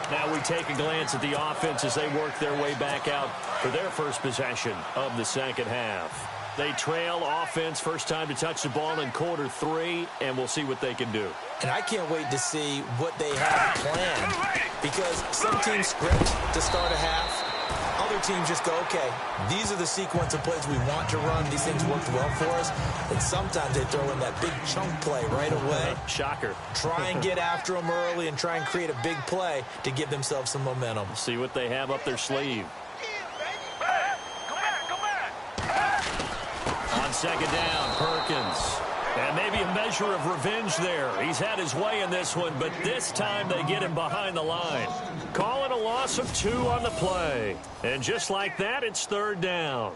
Now we take a glance at the offense as they work their way back out for their first possession of the second half. They trail offense, first time to touch the ball in quarter 3, and we'll see what they can do. And I can't wait to see what they have planned, because some teams script to start a half. Other teams just go, okay, these are the sequence of plays we want to run. These things worked well for us. And sometimes they throw in that big chunk play right away. Shocker. Try and get after them early and try and create a big play to give themselves some momentum. See what they have up their sleeve. On second down, Perkins. And maybe a measure of revenge there. He's had his way in this one, but this time they get him behind the line. Call it a loss of 2 on the play. And just like that, it's third down.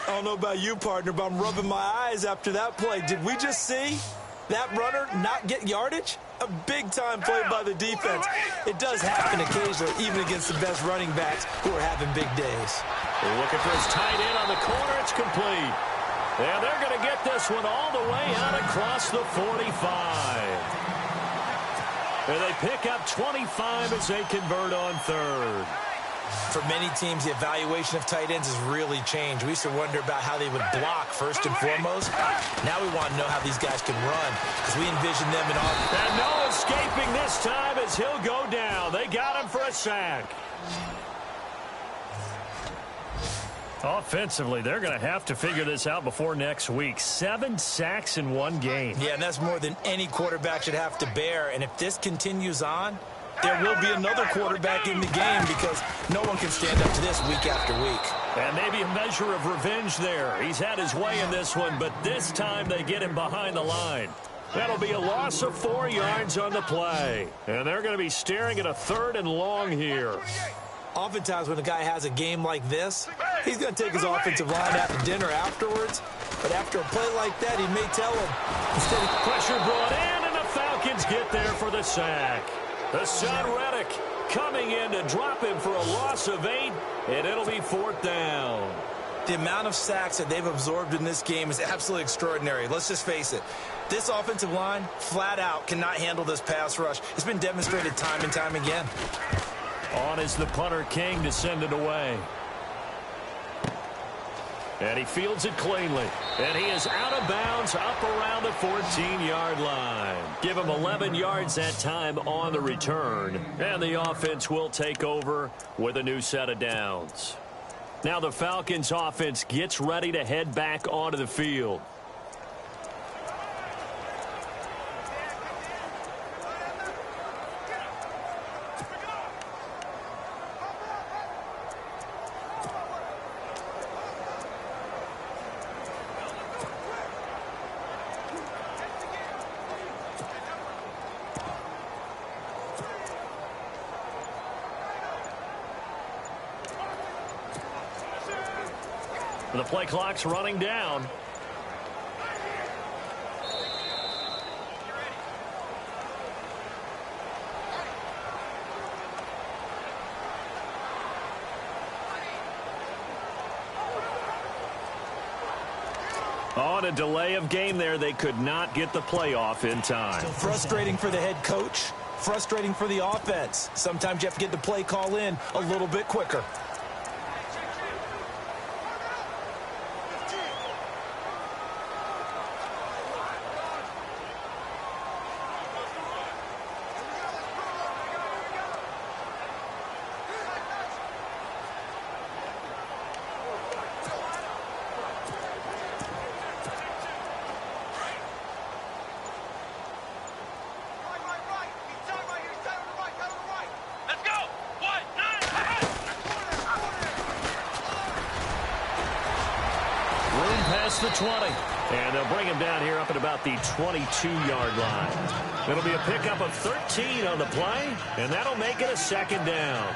I don't know about you, partner, but I'm rubbing my eyes after that play. Did we just see that runner not get yardage? A big-time play by the defense. It does happen occasionally, even against the best running backs who are having big days. They're looking for his tight end on the corner. It's complete. And they're going to get this one all the way out across the 45. And they pick up 25 as they convert on third. For many teams, the evaluation of tight ends has really changed. We used to wonder about how they would block first and foremost. Now we want to know how these guys can run, because we envision them in all. And no escaping this time as he'll go down. They got him for a sack. Offensively, they're going to have to figure this out before next week. 7 sacks in one game. Yeah, and that's more than any quarterback should have to bear. And if this continues on, there will be another quarterback in the game, because no one can stand up to this week after week. And maybe a measure of revenge there. He's had his way in this one, but this time they get him behind the line. That'll be a loss of 4 yards on the play. And they're going to be staring at a 3rd and long here. Oftentimes when a guy has a game like this, he's going to take his offensive line out to dinner afterwards. But after a play like that, he may tell him. Instead of pressure brought in, and the Falcons get there for the sack. Hassan Reddick coming in to drop him for a loss of 8, and it'll be 4th down. The amount of sacks that they've absorbed in this game is absolutely extraordinary. Let's just face it. This offensive line, flat out, cannot handle this pass rush. It's been demonstrated time and time again. On is the punter, King, to send it away. And he fields it cleanly. And he is out of bounds up around the 14-yard line. Give him 11 yards that time on the return. And the offense will take over with a new set of downs. Now the Falcons offense gets ready to head back onto the field. The play clock's running down. On a delay of game there, they could not get the playoff in time. Frustrating for the head coach, frustrating for the offense. Sometimes you have to get the play call in a little bit quicker. The 20, and they'll bring him down here up at about the 22-yard line. It'll be a pickup of 13 on the play, and that'll make it a 2nd down.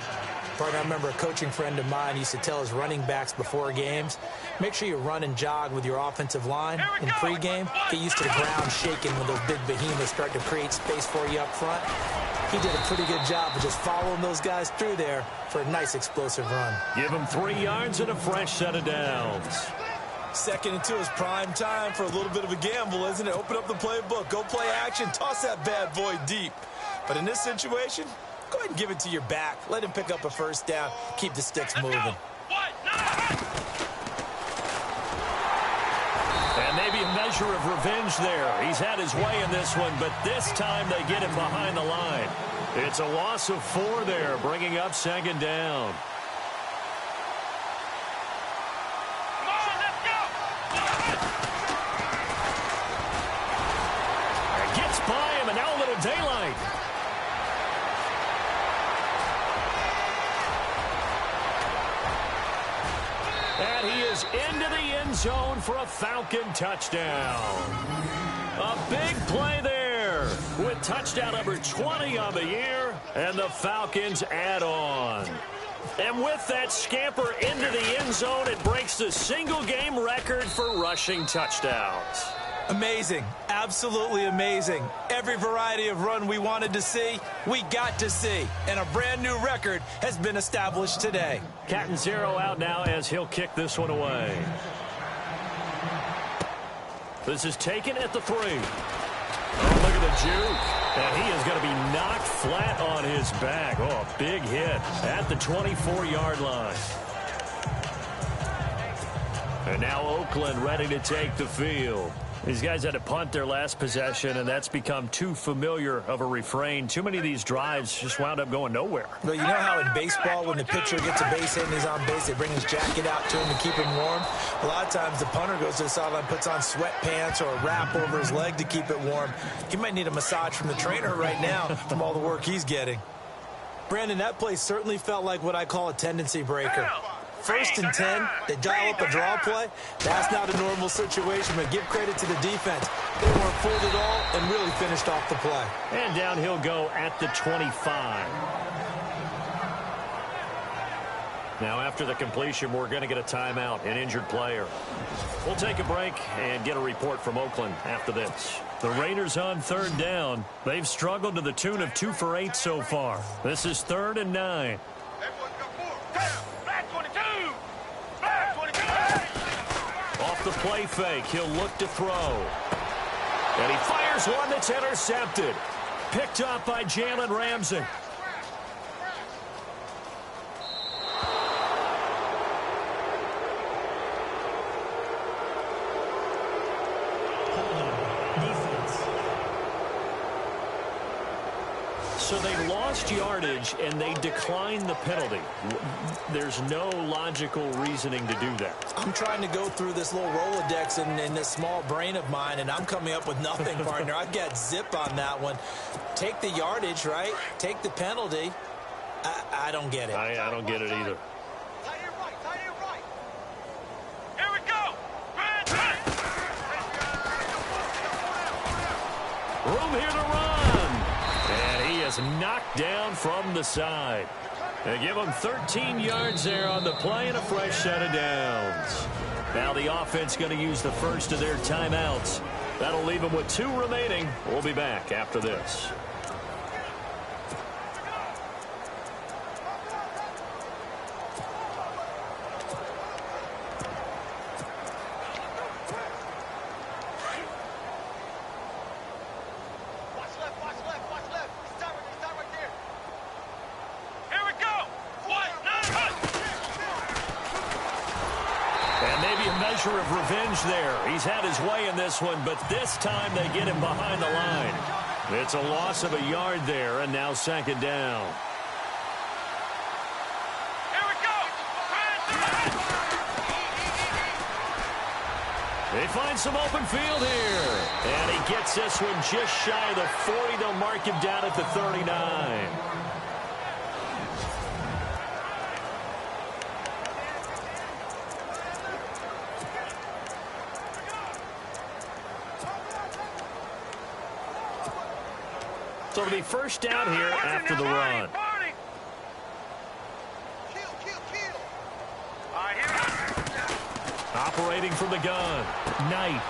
Partner, I remember a coaching friend of mine used to tell his running backs before games, make sure you run and jog with your offensive line in pregame. Get used to the ground shaking when those big behemoths start to create space for you up front. He did a pretty good job of just following those guys through there for a nice explosive run. Give him 3 yards and a fresh set of downs. 2nd and 2 is prime time for a little bit of a gamble, isn't it? Open up the playbook, go play action, toss that bad boy deep. But in this situation, go ahead and give it to your back. Let him pick up a first down. Keep the sticks moving. And maybe a measure of revenge there. He's had his way in this one, but this time they get him behind the line. It's a loss of 4 there, bringing up 2nd down. Gets by him, and now a little daylight. And he is into the end zone for a Falcon touchdown. A big play there with touchdown number 20 on the year, and the Falcons add on. And with that scamper into the end zone, it breaks the single-game record for rushing touchdowns. Amazing. Absolutely amazing. Every variety of run we wanted to see, we got to see. And a brand new record has been established today. Catanzaro out now as he'll kick this one away. This is taken at the 3. Oh, look at the juke. And he is going to be knocked flat on his back. Oh, a big hit at the 24-yard line. And now Oakland ready to take the field. These guys had to punt their last possession, and that's become too familiar of a refrain. Too many of these drives just wound up going nowhere. Well, you know how in baseball, when the pitcher gets a base hit and he's on base, they bring his jacket out to him to keep him warm? A lot of times the punter goes to the sideline, puts on sweatpants or a wrap over his leg to keep it warm. He might need a massage from the trainer right now from all the work he's getting. Brandon, that play certainly felt like what I call a tendency breaker. 1st and 10, they dial up a draw play. That's not a normal situation, but give credit to the defense. They weren't fooled at all and really finished off the play. And down he'll go at the 25. Now, after the completion, we're going to get a timeout, an injured player. We'll take a break and get a report from Oakland after this. The Raiders on 3rd down. They've struggled to the tune of 2 for 8 so far. This is 3rd and 9. Off the play fake, he'll look to throw. And he fires one that's intercepted. Picked up by Jalen Ramsey. So they lost yardage, and they declined the penalty. There's no logical reasoning to do that. I'm trying to go through this little Rolodex in this small brain of mine, and I'm coming up with nothing, partner. I've got zip on that one. Take the yardage, right? Take the penalty. I don't get it. I don't get it either. Here we go. Room here to run. And he is knocked down from the side. They give him 13 yards there on the play and a fresh set of downs. Now the offense going to use the first of their timeouts. That'll leave them with 2 remaining. We'll be back after this. Of revenge there. He's had his way in this one, but this time they get him behind the line. It's a loss of a yard there, and now 2nd down. Here we go. They find some open field here, and he gets this one just shy of the 40. They'll mark him down at the 39. So it'll be first down here after the run. Operating from the gun. Knight.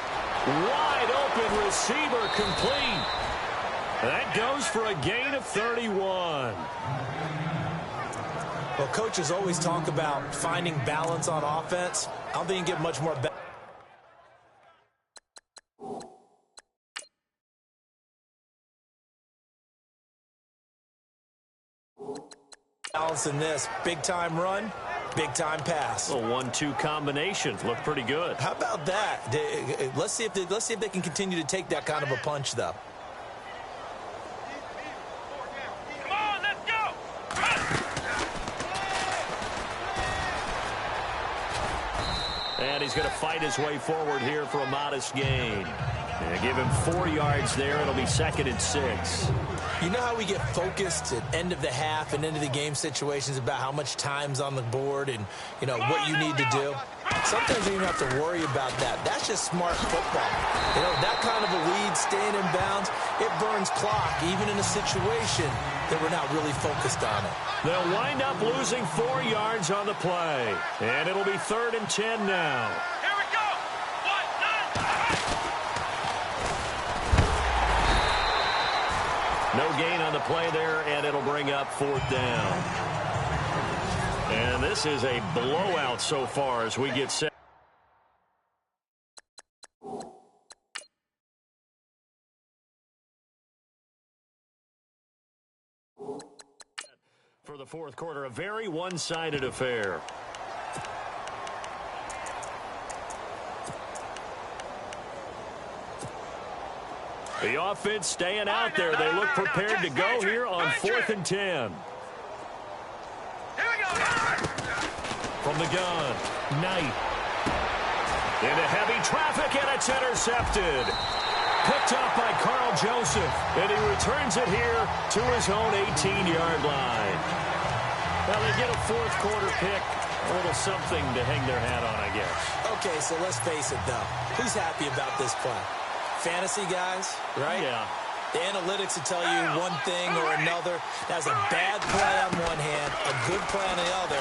Wide open receiver complete. That goes for a gain of 31. Well, coaches always talk about finding balance on offense. I don't think you can get much more balance than this. Big-time run, big-time pass. A 1-2 combination. Looked pretty good. How about that? Let's see if they can continue to take that kind of a punch, though. Come on, let's go! And he's going to fight his way forward here for a modest gain. And give him 4 yards there. It'll be 2nd and 6. You know how we get focused at end of the half and end of the game situations about how much time's on the board and, you know, what you need to do? Sometimes you don't have to worry about that. That's just smart football. You know, that kind of a lead, staying in bounds, it burns clock, even in a situation that we're not really focused on it. They'll wind up losing 4 yards on the play. And it'll be 3rd and 10 now. Here we go! 1, 9. No gain on the play there, and it'll bring up 4th down. And this is a blowout so far as we get set. For the 4th quarter, a very one-sided affair. The offense staying out there. They look prepared to go here on 4th and 10. Here we go! From the gun, Knight. Into heavy traffic, and it's intercepted. Picked up by Carl Joseph, and he returns it here to his own 18-yard line. Well, they get a 4th quarter pick. A little something to hang their hat on, I guess. Okay, so let's face it, though. Who's happy about this play? Fantasy guys, right? Yeah. The analytics will tell you one thing or another. That's a bad play on one hand, a good play on the other,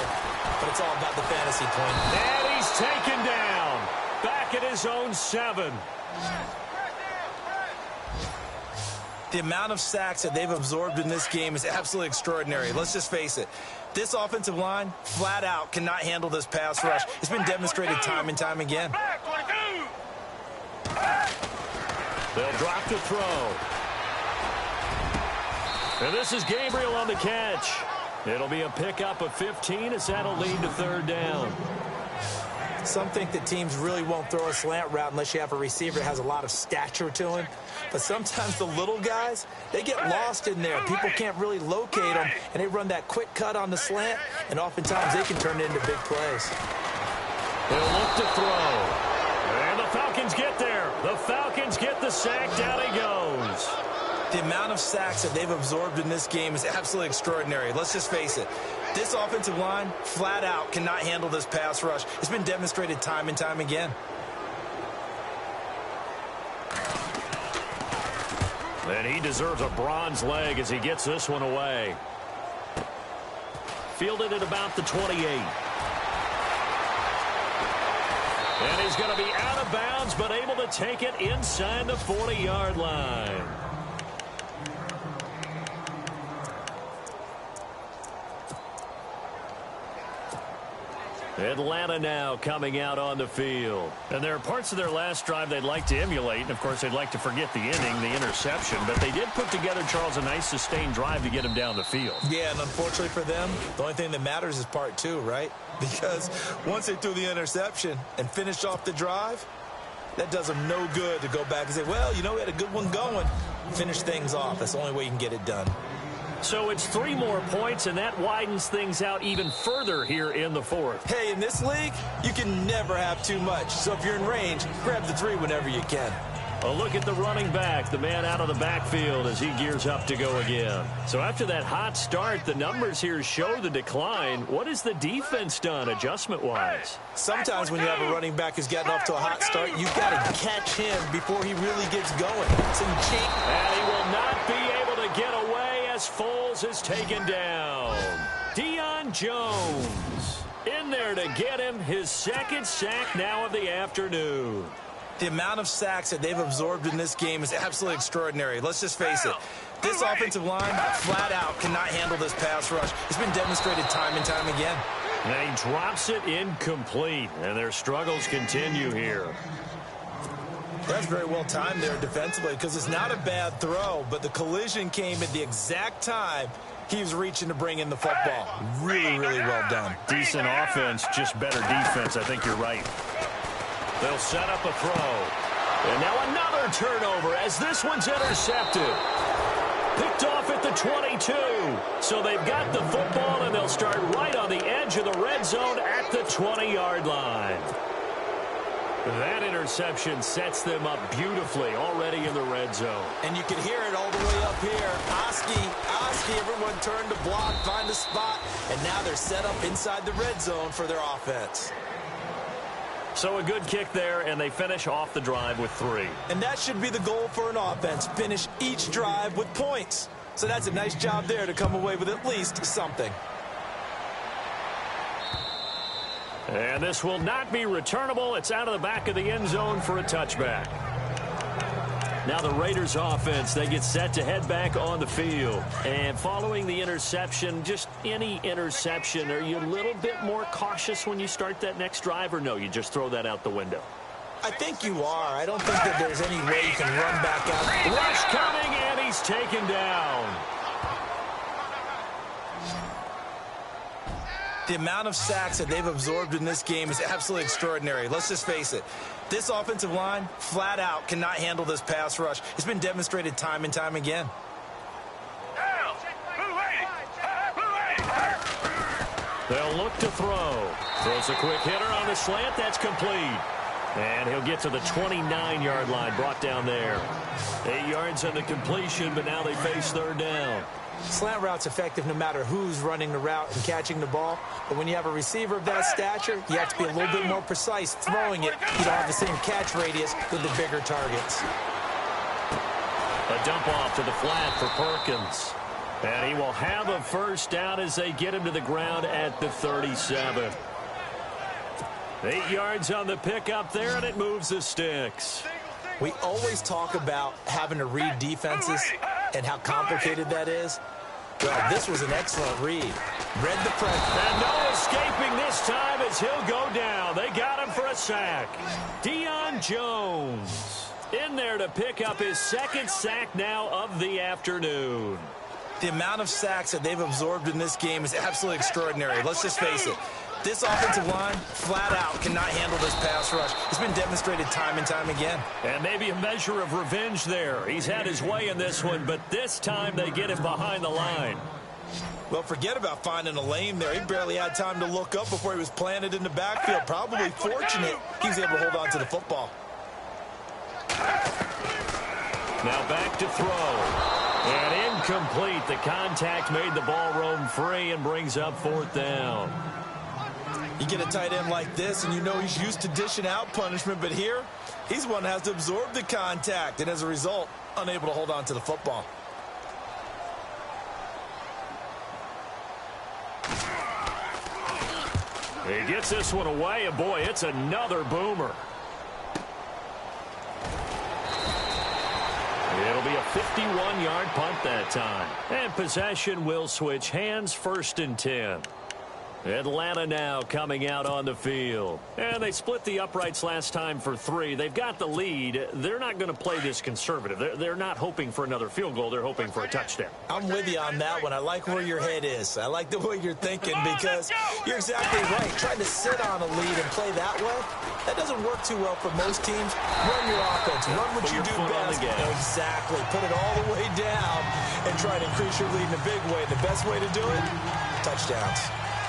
but it's all about the fantasy point. And he's taken down. Back at his own 7. The amount of sacks that they've absorbed in this game is absolutely extraordinary. Let's just face it. This offensive line, flat out, cannot handle this pass rush. It's been demonstrated time and time again. Back, 22! They'll drop to throw. And this is Gabriel on the catch. It'll be a pickup of 15 as that'll lead to 3rd down. Some think that teams really won't throw a slant route unless you have a receiver that has a lot of stature to him. But sometimes the little guys, they get lost in there. People can't really locate them, and they run that quick cut on the slant, and oftentimes they can turn it into big plays. They'll look to throw. And the Falcons get there. The Falcons get the sack. Down he goes. The amount of sacks that they've absorbed in this game is absolutely extraordinary. Let's just face it. This offensive line, flat out, cannot handle this pass rush. It's been demonstrated time and time again. And he deserves a bronze leg as he gets this one away. Fielded at about the 28. And he's going to be out of bounds, but able to take it inside the 40-yard line. Atlanta now coming out on the field. And there are parts of their last drive they'd like to emulate. And, of course, they'd like to forget the inning, the interception. But they did put together, Charles, a nice sustained drive to get him down the field. Yeah, and unfortunately for them, the only thing that matters is part 2, right? Because once they threw the interception and finished off the drive, that does them no good to go back and say, well, you know, we had a good one going. Finish things off. That's the only way you can get it done. So it's 3 more points, and that widens things out even further here in the 4th. Hey, in this league, you can never have too much. So if you're in range, grab the 3 whenever you can. A look at the running back, the man out of the backfield as he gears up to go again. So after that hot start, the numbers here show the decline. What has the defense done adjustment-wise? Sometimes when you have a running back who's gotten off to a hot start, you've got to catch him before he really gets going. So you change. And he will not be able to get away as Foles is taken down. Deion Jones in there there to get him his second sack now of the afternoon. The amount of sacks that they've absorbed in this game is absolutely extraordinary. Let's just face it. This offensive line, flat out, cannot handle this pass rush. It's been demonstrated time and time again. And he drops it incomplete, and their struggles continue here. That's very well timed there defensively because it's not a bad throw, but the collision came at the exact time he was reaching to bring in the football. Really, really well done. Decent offense, just better defense. I think you're right. They'll set up a throw. And now another turnover as this one's intercepted. Picked off at the 22. So they've got the football, and they'll start right on the edge of the red zone at the 20-yard line. That interception sets them up beautifully already in the red zone. And you can hear it all the way up here. Oski, everyone turned to block, find a spot, and now they're set up inside the red zone for their offense. So a good kick there, and they finish off the drive with 3. And that should be the goal for an offense, finish each drive with points. So that's a nice job there to come away with at least something. And this will not be returnable. It's out of the back of the end zone for a touchback. Now the Raiders offense, they get set to head back on the field. And following the interception, just any interception, are you a little bit more cautious when you start that next drive, or no, you just throw that out the window? I think you are. I don't think that there's any way you can run back out. Rush coming, and he's taken down. The amount of sacks that they've absorbed in this game is absolutely extraordinary. Let's just face it. This offensive line, flat out, cannot handle this pass rush. It's been demonstrated time and time again. They'll look to throw. Throws a quick hitter on the slant. That's complete. And he'll get to the 29-yard line, brought down there. 8 yards on the completion, but now they face third down. Slant route's effective no matter who's running the route and catching the ball. But when you have a receiver of that stature, you have to be a little bit more precise throwing it. You don't have the same catch radius with the bigger targets. A dump off to the flat for Perkins. And he will have a first down as they get him to the ground at the 37. 8 yards on the pickup there, and it moves the sticks. We always talk about having to read defenses and how complicated that is. Well, this was an excellent read. Read the pressure. And no escaping this time as he'll go down. They got him for a sack. Deion Jones in there to pick up his second sack now of the afternoon. The amount of sacks that they've absorbed in this game is absolutely extraordinary. Let's just face it. This offensive line, flat out, cannot handle this pass rush. It's been demonstrated time and time again. And maybe a measure of revenge there. He's had his way in this one, but this time they get him behind the line. Well, forget about finding a lane there. He barely had time to look up before he was planted in the backfield. Probably fortunate he was able to hold on to the football. Now back to throw. And incomplete. The contact made the ball roam free and brings up fourth down. You get a tight end like this, and you know he's used to dishing out punishment, but here, he's one that has to absorb the contact, and as a result, unable to hold on to the football. He gets this one away, and boy, it's another boomer. It'll be a 51-yard punt that time. And possession will switch hands, 1st and 10. Atlanta now coming out on the field. And they split the uprights last time for 3. They've got the lead. They're not going to play this conservative. They're not hoping for another field goal. They're hoping for a touchdown. I'm with you on that one. I like where your head is. I like the way you're thinking because you're exactly right. Trying to sit on a lead and play that way, that doesn't work too well for most teams. Run your offense. Run what you do best. Exactly. Put it all the way down and try to increase your lead in a big way. The best way to do it, touchdowns.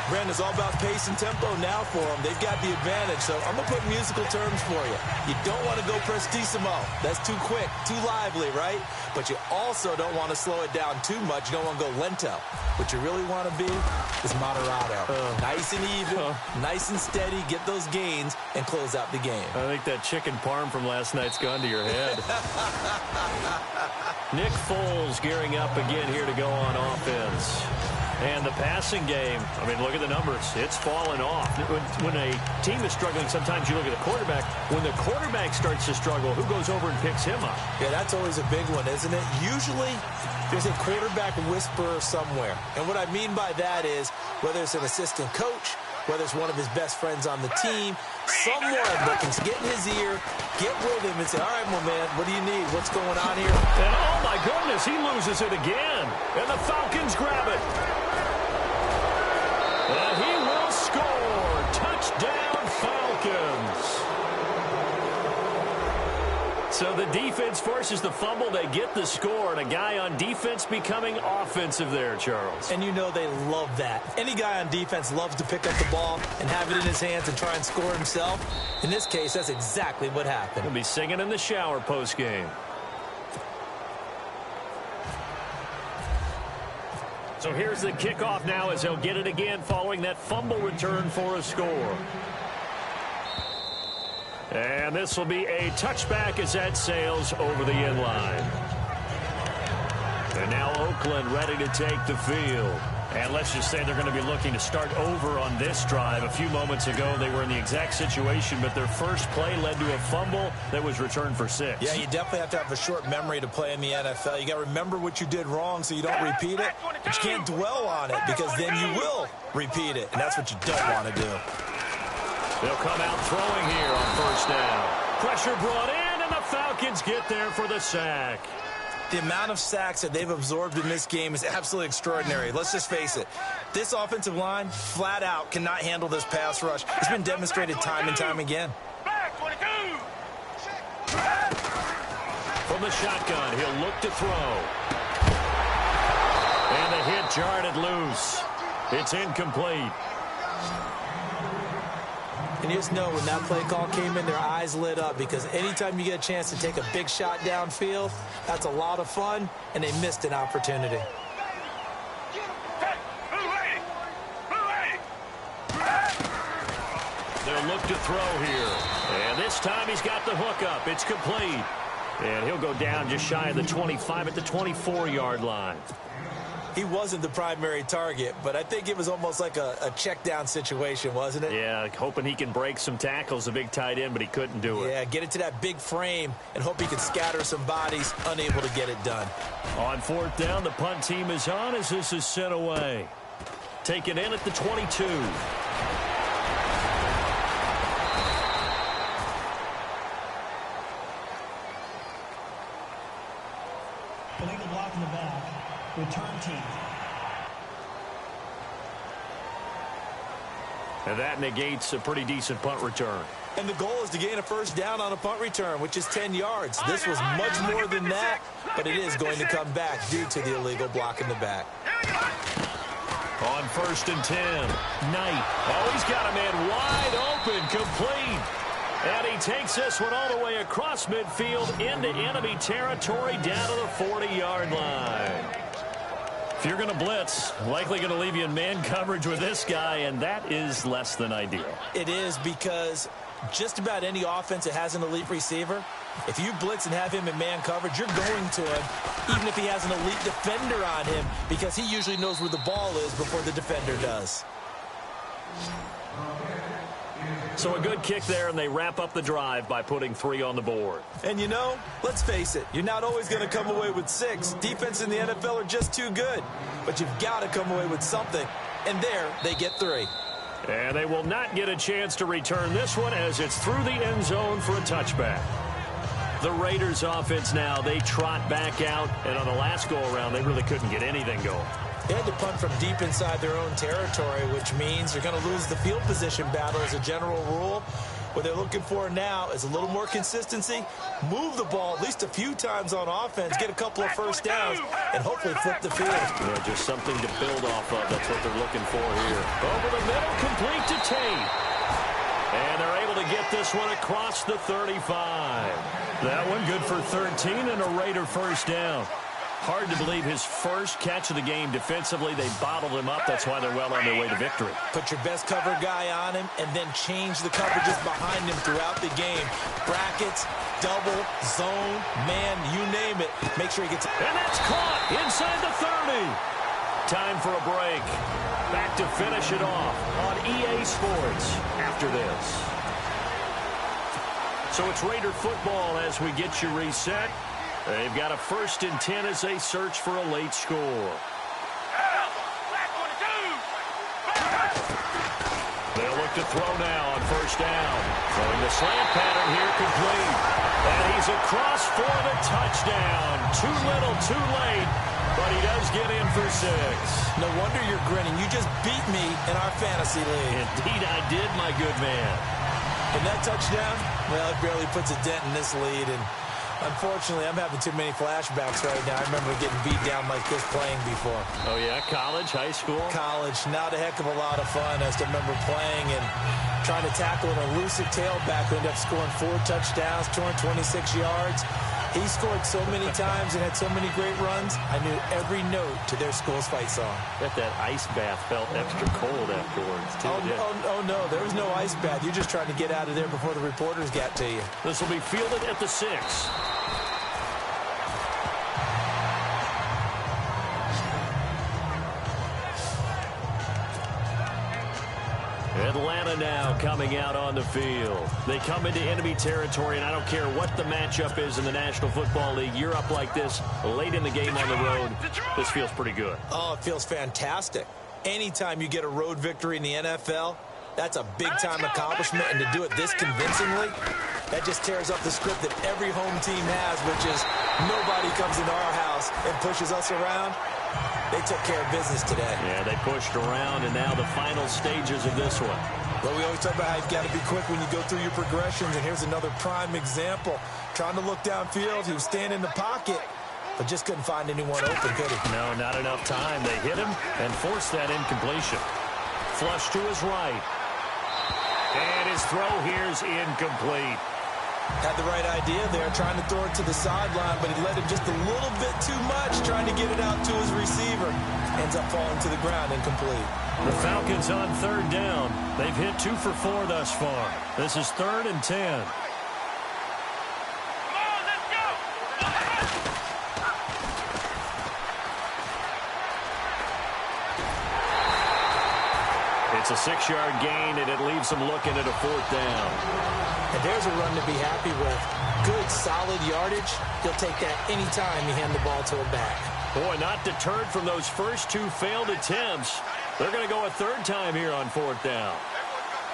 Brandon, it's all about pace and tempo now for them. They've got the advantage, so I'm going to put musical terms for you. You don't want to go prestissimo. That's too quick, too lively, right? But you also don't want to slow it down too much. You don't want to go lento. What you really want to be is moderato. Nice and even, nice and steady, get those gains, and close out the game. I think that chicken parm from last night's gone to your head. Nick Foles gearing up again here to go on offense. And the passing game, I mean, look at the numbers. It's fallen off. When a team is struggling, sometimes you look at the quarterback. When the quarterback starts to struggle, who goes over and picks him up? Yeah, that's always a big one, isn't it? Usually, there's a quarterback whisperer somewhere. And what I mean by that is, whether it's an assistant coach, whether it's one of his best friends on the team, someone that can get in his ear, get with him, and say, all right, my man, what do you need? What's going on here? And, oh, my goodness, he loses it again. And the Falcons grab it. And he will score. Touchdown, Falcons. So the defense forces the fumble. They get the score. And a guy on defense becoming offensive there, Charles. And you know they love that. Any guy on defense loves to pick up the ball and have it in his hands and try and score himself. In this case, that's exactly what happened. He'll be singing in the shower post-game. So here's the kickoff now as he'll get it again following that fumble return for a score. And this will be a touchback as that sails over the end line. And now Oakland ready to take the field. And let's just say they're going to be looking to start over on this drive. A few moments ago, they were in the exact situation, but their first play led to a fumble that was returned for 6. Yeah, you definitely have to have a short memory to play in the NFL. You got to remember what you did wrong so you don't repeat it, but you can't dwell on it because then you will repeat it, and that's what you don't want to do. They'll come out throwing here on first down. Pressure brought in, and the Falcons get there for the sack. The amount of sacks that they've absorbed in this game is absolutely extraordinary. Let's just face it. This offensive line, flat out, cannot handle this pass rush. It's been demonstrated time and time again. From the shotgun, he'll look to throw. And the hit jarred it loose. It's incomplete. And you just know when that play call came in, their eyes lit up because anytime you get a chance to take a big shot downfield, that's a lot of fun, and they missed an opportunity. They'll look to throw here. And this time he's got the hook up. It's complete. And he'll go down just shy of the 25 at the 24-yard line. He wasn't the primary target, but I think it was almost like a check down situation, wasn't it? Yeah, hoping he can break some tackles, a big tight end, but he couldn't do it. Yeah, get it to that big frame and hope he can scatter some bodies, unable to get it done. On fourth down, the punt team is on as this is sent away. Take it in at the 22. Illegal block in the back. Return team. And that negates a pretty decent punt return. And the goal is to gain a first down on a punt return, which is 10 yards. This was much more than that, but it is going to come back due to the illegal block in the back. On first and 10, Knight. Oh, he's got a man wide open, complete. And he takes this one all the way across midfield into enemy territory down to the 40-yard line. If you're going to blitz, likely going to leave you in man coverage with this guy, and that is less than ideal. It is because just about any offense that has an elite receiver, if you blitz and have him in man coverage, you're going to him, even if he has an elite defender on him, because he usually knows where the ball is before the defender does. So a good kick there, and they wrap up the drive by putting 3 on the board. And you know, let's face it, you're not always going to come away with 6. Defense in the NFL are just too good. But you've got to come away with something. And there, they get 3. And they will not get a chance to return this one as it's through the end zone for a touchback. The Raiders offense now, they trot back out. And on the last go-around, they really couldn't get anything going. They had to punt from deep inside their own territory, which means you're going to lose the field position battle as a general rule. What they're looking for now is a little more consistency, move the ball at least a few times on offense, get a couple of first downs, and hopefully flip the field. Yeah, just something to build off of. That's what they're looking for here. Over the middle, complete to Tate. And they're able to get this one across the 35. That one good for 13 and a Raider first down. Hard to believe his first catch of the game defensively. They bottled him up. That's why they're well on their way to victory. Put your best cover guy on him and then change the coverages behind him throughout the game. Brackets, double, zone, man, you name it. Make sure he gets it. And that's caught inside the 30. time for a break. Back to finish it off on EA Sports after this. So it's Raider football as we get you reset. They've got a 1st and 10 as they search for a late score. They'll look to throw now on 1st down. Throwing the slant pattern here complete. And he's across for the touchdown. Too little, too late. But he does get in for 6. No wonder you're grinning. You just beat me in our fantasy league. Indeed I did, my good man. And that touchdown, well, it barely puts a dent in this lead. And unfortunately, I'm having too many flashbacks right now. I remember getting beat down like this playing before. Oh, yeah? College, high school? College. Not a heck of a lot of fun. I just remember playing and trying to tackle an elusive tailback who ended up scoring 4 touchdowns, 226 yards. He scored so many times and had so many great runs, I knew every note to their school's fight song. Bet that ice bath felt extra cold afterwards, too. Oh, no, there was no ice bath. You're just trying to get out of there before the reporters got to you. This will be fielded at the 6. Atlanta now coming out on the field. They come into enemy territory, and I don't care what the matchup is in the National Football League. You're up like this late in the game on the road. This feels pretty good. Oh, it feels fantastic. Anytime you get a road victory in the NFL, that's a big-time accomplishment, and to do it this convincingly, that just tears up the script that every home team has, which is nobody comes into our house and pushes us around. They took care of business today. Yeah, they pushed around, and now the final stages of this one. But we always talk about how you've got to be quick when you go through your progressions, and here's another prime example. Trying to look downfield, he was standing in the pocket, but just couldn't find anyone open, could he? No, not enough time. They hit him and forced that incompletion. Flush to his right. And his throw here's incomplete. Had the right idea there, trying to throw it to the sideline, but he let him just a little bit too much, trying to get it out to his receiver. Ends up falling to the ground, incomplete. The Falcons on 3rd down. They've hit 2 for 4 thus far. This is 3rd and 10. Come on, let's go! It's a 6-yard gain, and it leaves them looking at a 4th down. And there's a run to be happy with. Good, solid yardage. He'll take that anytime you hand the ball to a back. Boy, not deterred from those first 2 failed attempts. They're going to go a 3rd time here on 4th down.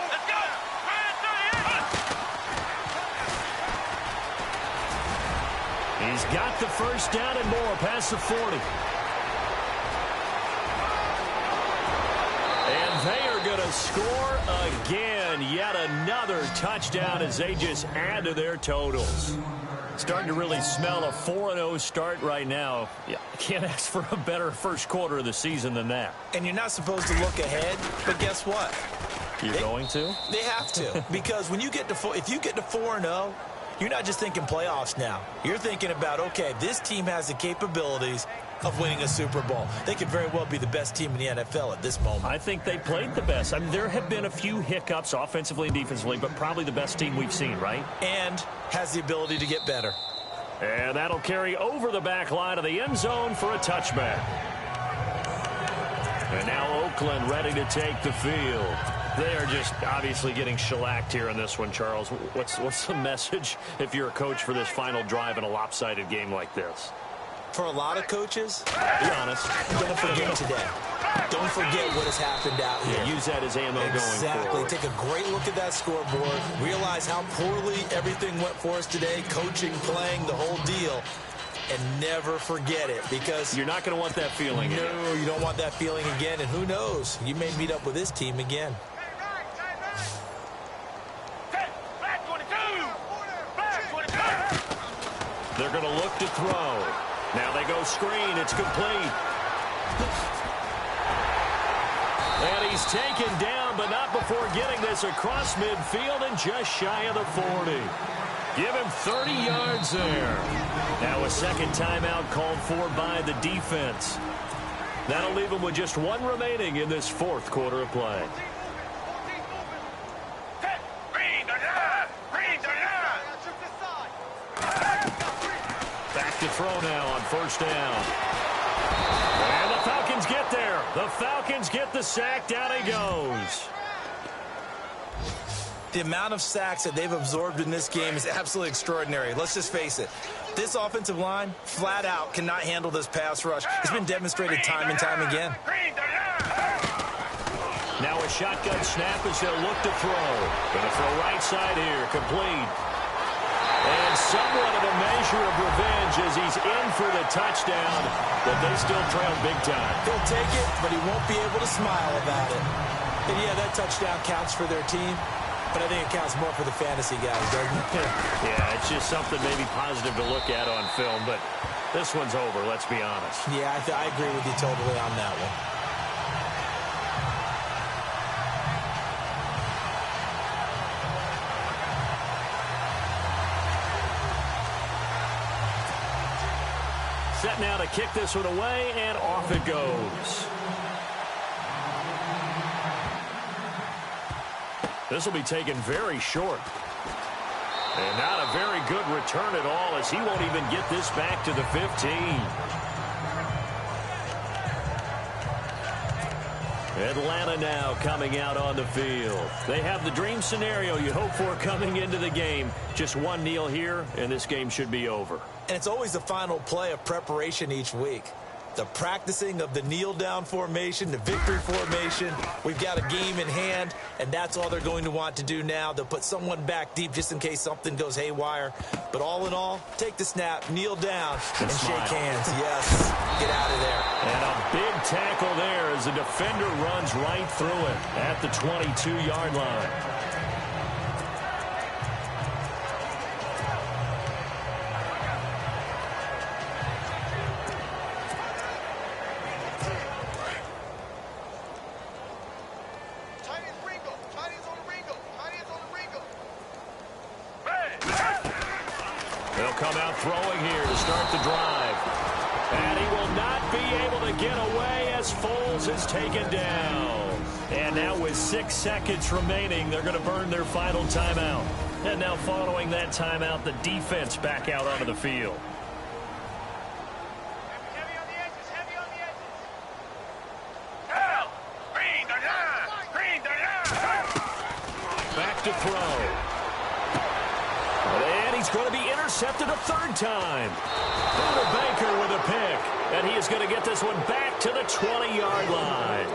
Let's go! He's got the 1st down and more past the 40. And they are going to score again. Yet another touchdown as they just add to their totals. Starting to really smell a 4-0 start right now. Yeah, can't ask for a better first quarter of the season than that. And you're not supposed to look ahead, but guess what? You're going to? They have to. Because when you get to if you get to 4-0, you're not just thinking playoffs now. You're thinking about, okay, this team has the capabilities of winning a Super Bowl. They could very well be the best team in the NFL at this moment. I think they played the best. I mean, there have been a few hiccups offensively and defensively, but probably the best team we've seen, right? And has the ability to get better. And that'll carry over the back line of the end zone for a touchback. And now Oakland ready to take the field. They are just obviously getting shellacked here in this one, Charles. What's the message if you're a coach for this final drive in a lopsided game like this? For a lot of coaches, be honest, don't forget today. Don't forget what has happened out here. Yeah, use that as ammo going forward. Take a great look at that scoreboard. Realize how poorly everything went for us today, coaching, playing, the whole deal. And never forget it, because you're not going to want that feeling again. No, you don't want that feeling again. And who knows? You may meet up with this team again. They're going to look to throw. Now they go screen. It's complete. And he's taken down, but not before getting this across midfield and just shy of the 40. Give him 30 yards there. Now a second timeout called for by the defense. That'll leave him with just 1 remaining in this 4th quarter of play. Back to throw now on 1st down. And the Falcons get there. The Falcons get the sack. Down he goes. The amount of sacks that they've absorbed in this game is absolutely extraordinary. Let's just face it. This offensive line, flat out, cannot handle this pass rush. It's been demonstrated time and time again. Now a shotgun snap as they'll look to throw. Going to throw right side here. Complete. And somewhat of a measure of revenge as he's in for the touchdown, but they still trail big time. He'll take it, but he won't be able to smile about it. And yeah, that touchdown counts for their team, but I think it counts more for the fantasy guys, doesn't it? Yeah, it's just something maybe positive to look at on film, but this one's over, let's be honest. Yeah, I agree with you totally on that one. Set now to kick this one away, and off it goes. This will be taken very short. And not a very good return at all, as he won't even get this back to the 15. Atlanta now coming out on the field. They have the dream scenario you hope for coming into the game. Just one kneel here, and this game should be over. And it's always the final play of preparation each week. The practicing of the kneel-down formation, the victory formation. We've got a game in hand, and that's all they're going to want to do now. They'll put someone back deep just in case something goes haywire. But all in all, take the snap, kneel down, and shake hands. Yes, get out of there. And a big tackle there as the defender runs right through it at the 22-yard line. They'll come out throwing here to start the drive. And he will not be able to get away as Foles is taken down. And now with 6 seconds remaining, they're going to burn their final timeout. And now following that timeout, the defense back out onto the field. Heavy on the edges, heavy on the edges. Help! Green, they're down! Green, they're down! Back to throw. And he's going to be intercepted a third time. Buda Baker with a pick. And he is going to get this one back to the 20-yard line.